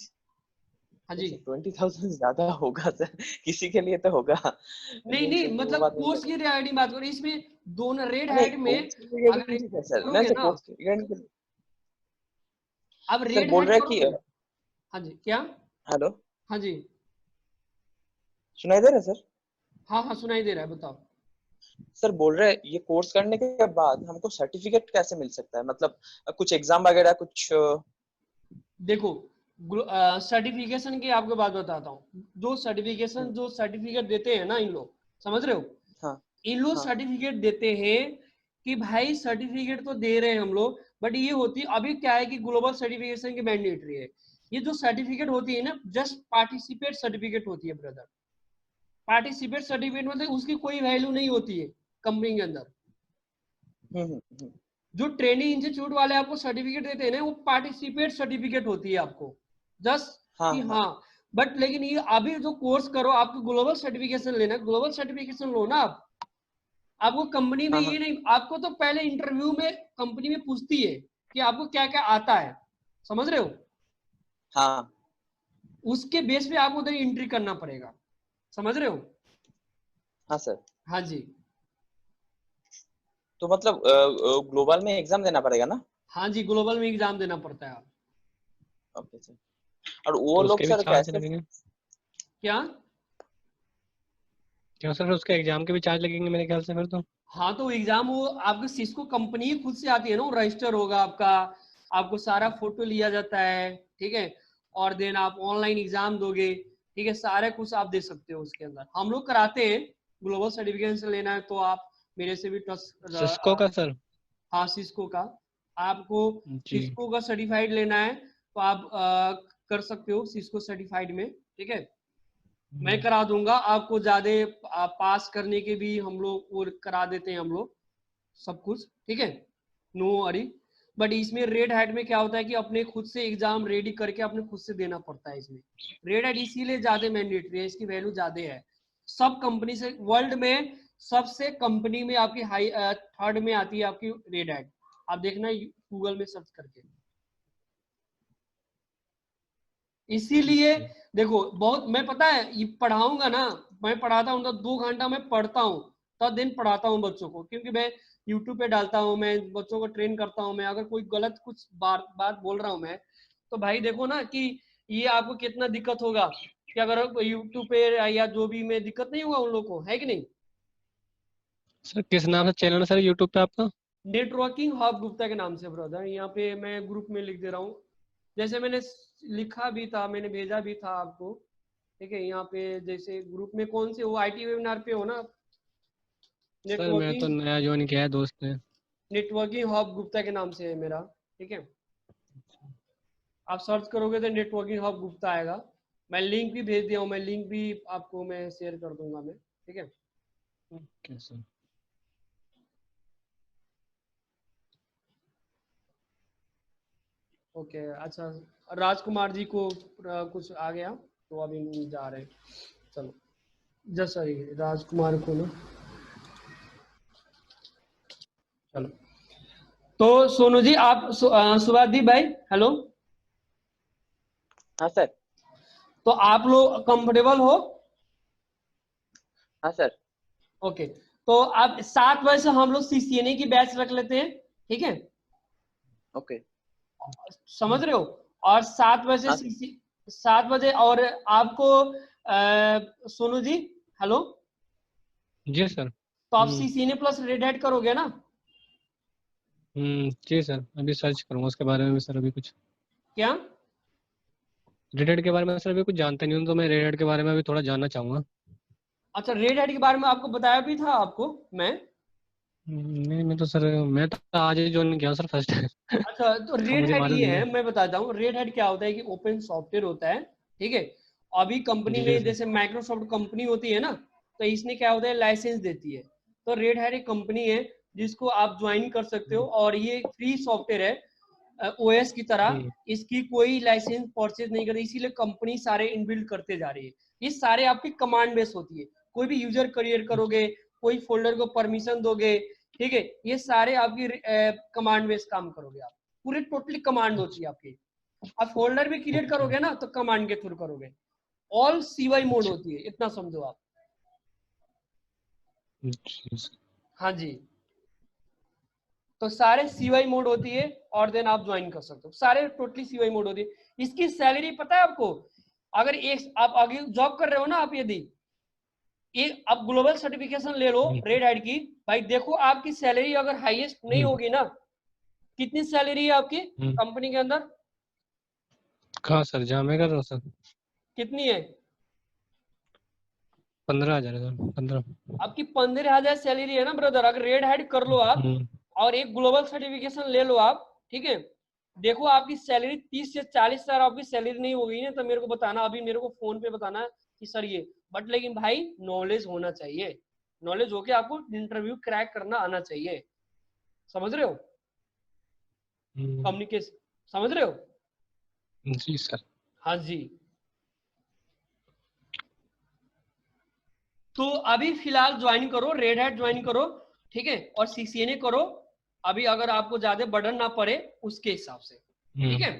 हाँ नहीं जी। सर, 20,000 ज्यादा होगा सर, किसी के लिए तो होगा। नहीं नहीं नहीं, सर, वो मतलब बात नहीं कोर्स कर की रिगार्डिंग बात करो, इसमें दोनों रेड नहीं, हैट में कोर्स की अगर ठीक है सर, नहीं करोगे सर, ना, कोर्स की अब सर रेड बोल हैट रहे हैं कि करोगे। हाँ जी, क्या? हेलो, हाँ जी। सुनाई दे रहा है सर? हाँ हाँ, सुनाई दे रहा है, बताओ। सर बोल रहे हैं ये कोर्स करने के बाद हमको सर्टिफिकेट कैसे मिल सकता है, मतलब कुछ एग्जाम वगैरह कुछ देखो, सर्टिफिकेशन की आपको बात बताता हूँ। जो सर्टिफिकेट देते हैं ना इन लोग, समझ रहे हो, हाँ इन लोग हाँ सर्टिफिकेट देते हैं कि भाई सर्टिफिकेट तो दे रहे हैं हम लोग, बट ये होती अभी क्या है कि ग्लोबल सर्टिफिकेशन की मैंडेटरी है। ये जो सर्टिफिकेट होती है ना, जस्ट पार्टिसिपेट सर्टिफिकेट होती है ब्रदर। पार्टिसिपेट सर्टिफिकेट मतलब उसकी कोई वैल्यू नहीं होती है कंपनी के अंदर। हम्म। जो ट्रेनिंग इंस्टीट्यूट वाले आपको सर्टिफिकेट देते हैं ना, वो पार्टिसिपेट सर्टिफिकेट होती है आपको, जस्ट हाँ कि हाँ हाँ। बट लेकिन ये अभी जो कोर्स करो, आपको ग्लोबल सर्टिफिकेशन लेना, ग्लोबल सर्टिफिकेशन लो ना आप। आपको कंपनी में हाँ ये हाँ नहीं, आपको तो पहले इंटरव्यू में कंपनी में पूछती है कि आपको क्या क्या आता है, समझ रहे हो, हाँ उसके बेस पे आपको उधर एंट्री करना पड़ेगा, समझ रहे हो। हाँ सर। हाँ जी। तो मतलब ग्लोबल में एग्जाम देना पड़ेगा ना? हाँ जी, ग्लोबल में एग्जाम देना पड़ता है। Okay sir. और वो तो लोग उसके भी सर चार्ज कैसे? लगेंगे क्या? क्या सर? उसके एग्जाम के भी चार्ज लगेंगे मेरे ख्याल से फिर तो। हाँ, तो एग्जाम वो आपकी सिस्को कंपनी ही खुद से आती है ना, वो रजिस्टर होगा आपका, आपको सारा फोटो लिया जाता है, ठीक है, और देन आप ऑनलाइन एग्जाम दोगे, ठीक है, सारे कुछ आप दे सकते हो उसके अंदर। हम लोग कराते हैं, ग्लोबल सर्टिफिकेशन लेना है तो आप मेरे से भी सिस्को का सर? हाँ, सिस्को का। आपको जी। सिस्को का सर्टिफाइड लेना है तो आप कर सकते हो सिस्को सर्टिफाइड में, ठीक है। मैं करा दूंगा आपको, ज्यादा पास करने के भी हम लोग वो करा देते हैं हम लोग सब कुछ, ठीक है, नो वरी। बट इसमें रेड हैट में क्या होता है कि अपने खुद से एग्जाम रेडी करके अपने खुद से देना पड़ता है। इसमें रेड हैट इसीलिए ज्यादा मैंडेटरी है, इसकी वैल्यू ज्यादा है। सब कंपनी से, वर्ल्ड में सबसे कंपनी में आपकी हाई थर्ड में आती है आपकी रेड हैट। आप देखना गूगल में सर्च करके। इसीलिए देखो, बहुत मैं पता है ये पढ़ाऊंगा ना, मैं पढ़ाता हूँ तो 2 घंटा मैं पढ़ता हूँ, तब दिन पढ़ाता हूँ बच्चों को, क्योंकि मैं यूट्यूब पे डालता हूँ, मैं बच्चों को ट्रेन करता हूँ। मैं अगर कोई गलत कुछ बात बोल रहा हूँ मैं, तो भाई देखो ना कि ये आपको कितना दिक्कत होगा कि अगर यूट्यूब पे या जो भी में दिक्कत नहीं होगा उन लोग को, है कि नहीं। सर किस नाम से चैनल है सर यूट्यूब पे आपका? नेटवर्किंग हब गुप्ता के नाम से ब्रदर, यहाँ पे मैं ग्रुप में लिख दे रहा हूँ, जैसे मैंने लिखा भी था, मैंने भेजा भी था आपको, ठीक है। यहाँ पे जैसे ग्रुप में कौन से, वो आईटी वेबिनार पे हो ना, सर मैं तो नेटवर्किंग नया ज्वाइन किया है, दोस्त ने। नेटवर्किंग हब गुप्ता के नाम से है मेरा, ठीक है। आप सर्च करोगे तो नेटवर्किंग हब गुप्ता आएगा। मैं लिंक भी भेज दिया हूँ, मैं लिंक भी आपको मैं शेयर कर दूंगा मैं, ठीक है। Okay sir. ओके, अच्छा, राजकुमार जी को कुछ आ गया तो अभी नहीं जा रहे हैं। चलो, जस्ट सॉरी, राजकुमार को ना, चलो। तो सोनू जी, आप सुभादीप भाई, हेलो, हाँ सर। तो आप लोग कंफर्टेबल हो? हाँ सर। ओके, तो आप 7 बजे से हम लोग सीसीएनए की बैच रख लेते हैं, ठीक है, ओके। समझ रहे हो। और 7 बजे हाँ सर। सीसी 7 बजे, और आपको सोनू जी, हेलो, जी सर। तो आप सीसीएनए प्लस रेड हैट करोगे ना? जी सर, अभी सर्च करूंगा उसके बारे में भी सर। अभी कुछ क्या? रेड हैट के बारे में सर अभी कुछ जानता नहीं हूँ, तो मैं रेड हैट के बारे में अभी थोड़ा जानना चाहूंगा। अच्छा, रेड हैट के बारे में आपको बताया भी था आपको मैं। नहीं, मैं तो आज ही ज्वाइन किया सर, फर्स्ट टाइम। अच्छा, तो तो रेड मुझे हैट मालूम ये नहीं है, है। मैं बताता हूँ रेड हैट क्या होता है कि ओपन सॉफ्टवेयर होता है, ठीक है। अभी कंपनी जी में सर। जैसे माइक्रोसॉफ्ट कंपनी होती है ना, तो इसने क्या होता है, लाइसेंस देती है। तो रेड हैट एक कंपनी है जिसको आप ज्वाइन कर सकते हो, और ये फ्री सॉफ्टवेयर है ओएस की तरह। जी इसकी कोई लाइसेंस परचेज नहीं करती, इसीलिए कंपनी सारे इनबिल्ड करते जा रही है। ये सारे आपकी कमांड बेस होती है, कोई भी यूजर क्रिएट करोगे, कोई फोल्डर को परमिशन दोगे, ठीक है, ये सारे आपकी कमांड बेस्ड काम करोगे आप, पूरी टोटली कमांड होती है आपकी। आप फोल्डर भी क्रिएट करोगे ना तो कमांड के थ्रू करोगे, ऑल सीवाई मोड होती है, इतना समझो आप। हाँ जी, तो सारे सीवाई मोड होती है और देन आप ज्वाइन कर सकते हो, सारे टोटली सीवाई मोड होती है। इसकी सैलरी पता है आपको, अगर एक आप आगे जॉब कर रहे हो ना आप, यदि एक आप ग्लोबल सर्टिफिकेशन ले लो रेड हैट की, भाई देखो आपकी सैलरी अगर हाईएस्ट नहीं होगी ना, कितनी सैलरी है आपकी कंपनी के अंदर? कहाँ सर, जहाँ मैं कर रहा हूँ सर, कितनी है? 15,000 है सर, 15। आपकी 15,000 सैलरी है ना ब्रदर। अगर रेड हैट कर लो आप और एक ग्लोबल सर्टिफिकेशन ले लो आप, ठीक है, देखो आपकी सैलरी 30 से 40,000 आपकी सैलरी नहीं होगी ना, तो मेरे को बताना, अभी मेरे को फोन पे बताना कि सर ये, बट लेकिन भाई नॉलेज होना चाहिए, नॉलेज होके आपको इंटरव्यू क्रैक करना आना चाहिए, समझ रहे हो? कम्युनिकेशन, समझ रहे हो? जी सर। हाँ जी, तो अभी फिलहाल ज्वाइन करो, रेड हैट ज्वाइन करो, ठीक है, और सीसीएनए करो अभी, अगर आपको ज्यादा बर्डन ना पड़े उसके हिसाब से, ठीक है?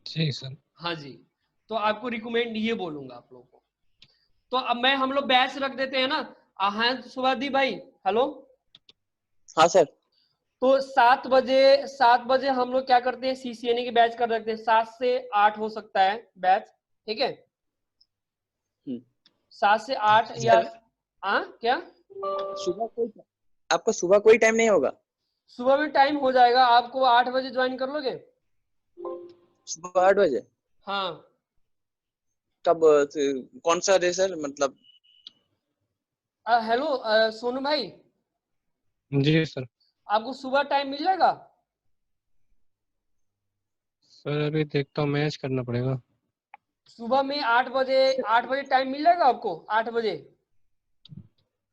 जी सर। हाँ जी, तो आपको रिकमेंड ये बोलूंगा आप लोगों को। तो अब मैं, हम लोग बैच रख देते हैं ना। हाँ सुभादी भाई, हेलो। हाँ सर। तो 7 बजे हम लोग क्या करते हैं, सीसीएनए की बैच कर रखते हैं, 7 से 8 हो सकता है बैच, ठीक है, 7 से 8 या क्या सुबह कोई, आपका सुबह कोई टाइम नहीं होगा? सुबह में टाइम हो जाएगा, आपको 8 बजे ज्वाइन कर लोगे? सुबह 8 बजे? हाँ। कब, कौन सा डे सर, मतलब? हेलो सोनू भाई, जी सर। आपको सुबह टाइम मिल जाएगा? सर अभी देखता हूँ, मैच करना पड़ेगा। सुबह में 8 बजे टाइम मिल जाएगा आपको? 8 बजे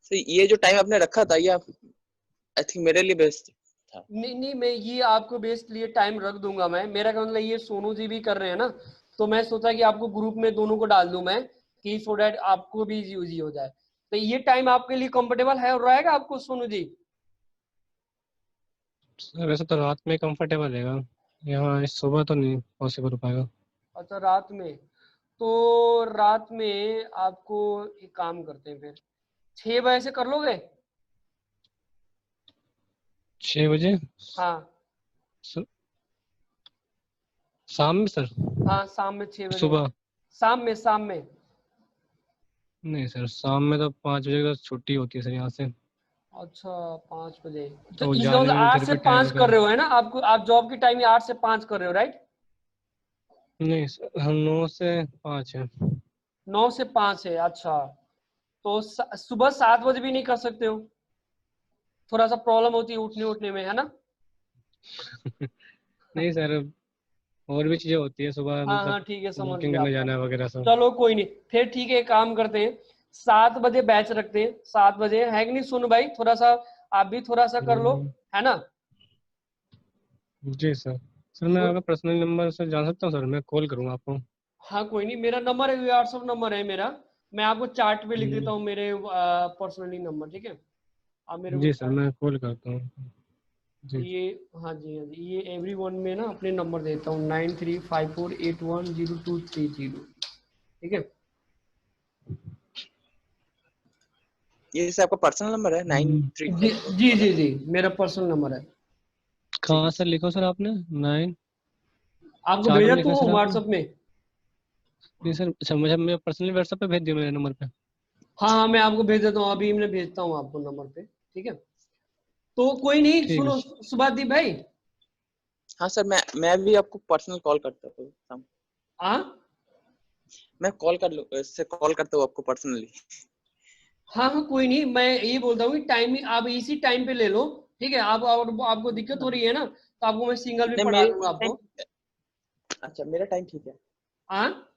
सर ये जो टाइम आपने रखा था, ये आई थिंक मेरे लिए बेस्ट था। नहीं, मैं ये आपको बेस्ट लिए टाइम रख दूंगा मैं, मेरा क्या मतलब, ये सोनू जी भी कर रहे हैं ना, तो मैं सोचा कि आपको ग्रुप में दोनों को डाल दूं मैं, कि सो डैट आपको भी यूजी हो जाए। तो ये टाइम आपके लिए कंफर्टेबल है और रहेगा आपको सोनू जी? सर वैसे तो रात में कंफर्टेबल रहेगा, यहाँ इस सुबह तो नहीं पॉसिबल हो पाएगा। अच्छा रात में, तो रात में आपको एक काम करते हैं फिर, 6 बजे से कर लोगे? 6 बजे? हाँ शाम में सर? हाँ, शाम में 6 बजे, सुबह? शाम में नहीं सर, शाम में तो 5 बजे का छुट्टी होती है सर यहाँ से। अच्छा 5 बजे, तो तो इसका जाने मतलब में 8 इधर से भी टाइम 5 कर लगेगा। रहे हो है ना आपको, आप जॉब की टाइम 8 से 5 कर रहे हो राइट? नहीं सर, हम 9 से 5 है। 9 से 5 है, अच्छा, तो सुबह 7 बजे भी नहीं कर सकते हो? थोड़ा सा प्रॉब्लम होती है उठने में, है ना? नहीं सर, और भी चीजें होती है सुबह, हाँ मतलब हाँ ठीक है, समझ वॉकिंग गया करने आपका। जाना है वगैरह सब। चलो कोई नहीं, फिर ठीक है, एक काम करते हैं, 7 बजे बैच रखते हैं, 7 बजे है कि नहीं सोनू भाई? थोड़ा सा आप भी थोड़ा सा कर लो, है ना? जी सर। सर मैं अगर पर्सनल नंबर से जान सकता हूँ सर, मैं कॉल करूँगा आपको। हाँ कोई नहीं, मेरा नंबर है, व्हाट्सएप नंबर है मेरा, मैं आपको चार्ट पे लिख देता हूँ मेरे पर्सनली नंबर, ठीक है, आप मेरे को जी सर, चार्ट, मैं कॉल करता हूँ जी। ये, हाँ जी हाँ जी, ये एवरीवन में ना अपने नंबर देता हूँ, 9354810230, ठीक है? ये जैसे आपका पर्सनल नंबर है 9354? जी मेरा पर्सनल नंबर है। कहाँ सर लिखो सर आपने? 9 आपको चार्ट भेजा में लिखा तो है सर आपने? व्हाट्सएप में? नहीं सर, अच्छा मुझे मेरे पर्सनल व्हाट्सएप पे भेज दिया मेरे नंबर पे। हाँ मैं आपको भेज देता हूँ, अभी मैं भेजता हूँ आपको नंबर पे, ठीक है? तो कोई नहीं, ठीक है सुनो सर। सुभादीप भाई, हाँ सर, मैं भी आपको पर्सनल कॉल करता हूँ। हाँ मैं कॉल कर लूँ, इससे कॉल करता हूँ आपको पर्सनली। हाँ हाँ कोई नहीं, मैं ये बोलता हूँ कि टाइमिंग आप इसी टाइम पे ले लो, ठीक है? आपको दिक्कत हो रही है ना, तो आपको मैं सिंगल भी नहीं, पढ़ा दूंगा आपको। अच्छा मेरा टाइम ठीक है, हाँ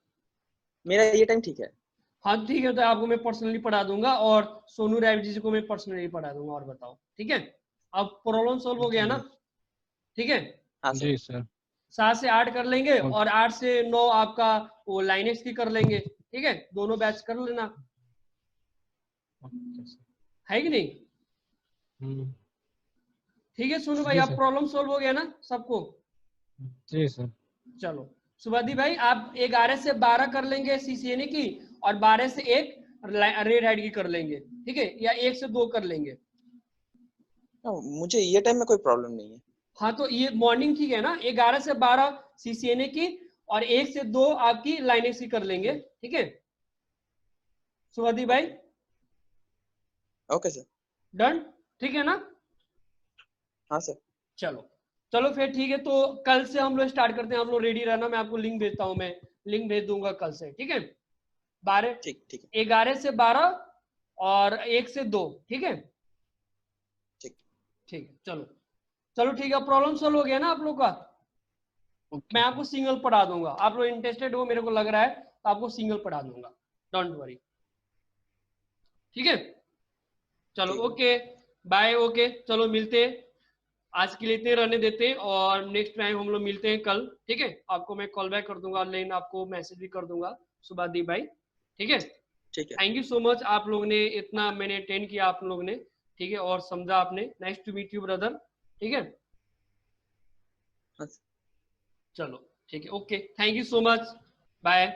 मेरा ये टाइम ठीक है। हाँ ठीक है, तो आपको मैं पर्सनली पढ़ा दूंगा, और सोनू राय जी को मैं पर्सनली पढ़ा दूंगा, और बताओ, ठीक है? अब प्रॉब्लम सॉल्व हो गया ना, ठीक है? हाँ सर। जी सर। 7 से 8 कर लेंगे, ओके। और 8 से 9 आपका वो लाइनेक्स की कर लेंगे, ठीक है, दोनों बैच कर लेना, ओके सर। है कि नहीं? ठीक है सोनू भाई, जी आप सर। प्रॉब्लम सोल्व हो गया ना सबको? जी सर। चलो सुभादी भाई, आप 11 से 12 कर लेंगे CCNA की, और 12 से 1 रेड हैट की कर लेंगे, ठीक है, या 1 से 2 कर लेंगे। मुझे ये टाइम में कोई प्रॉब्लम नहीं है। हाँ तो ये मॉर्निंग ठीक है ना, 11 से 12 CCNA की, और 1 से 2 आपकी लाइनेक्स की कर लेंगे, ठीक है सुभादी भाई? Okay sir. डन, ठीक है ना? हाँ सर। चलो चलो फिर ठीक है, तो कल से हम लोग स्टार्ट करते हैं, आप लोग रेडी रहना, मैं आपको लिंक भेजता हूँ, मैं लिंक भेज दूंगा कल से, ठीक है? 12 ठीक है 11 से 12 और 1 से 2, ठीक है? ठीक। ठीक है, चलो चलो ठीक है, प्रॉब्लम सॉल्व हो गया ना आप लोग का? ओके मैं सर। आपको सिंगल पढ़ा दूंगा, आप लोग इंटरेस्टेड हो मेरे को लग रहा है, तो आपको सिंगल पढ़ा दूंगा, डोंट वरी, ठीक है? चलो ठीक है। ओके बाय, ओके चलो मिलते हैं, आज के लिए इतने रहने देते हैं, और नेक्स्ट टाइम हम लोग मिलते हैं कल, ठीक है? आपको मैं कॉल बैक कर दूंगा, ऑनलाइन आपको मैसेज भी कर दूंगा सुभादी भाई, ठीक है? ठीक है। थैंक यू सो मच, आप लोग ने इतना मैंने अटेंड किया आप लोग ने, ठीक है, और समझा आपने, nice to meet you brother, ठीक है? हाँ सर। चलो ठीक है, okay, thank you so much, bye.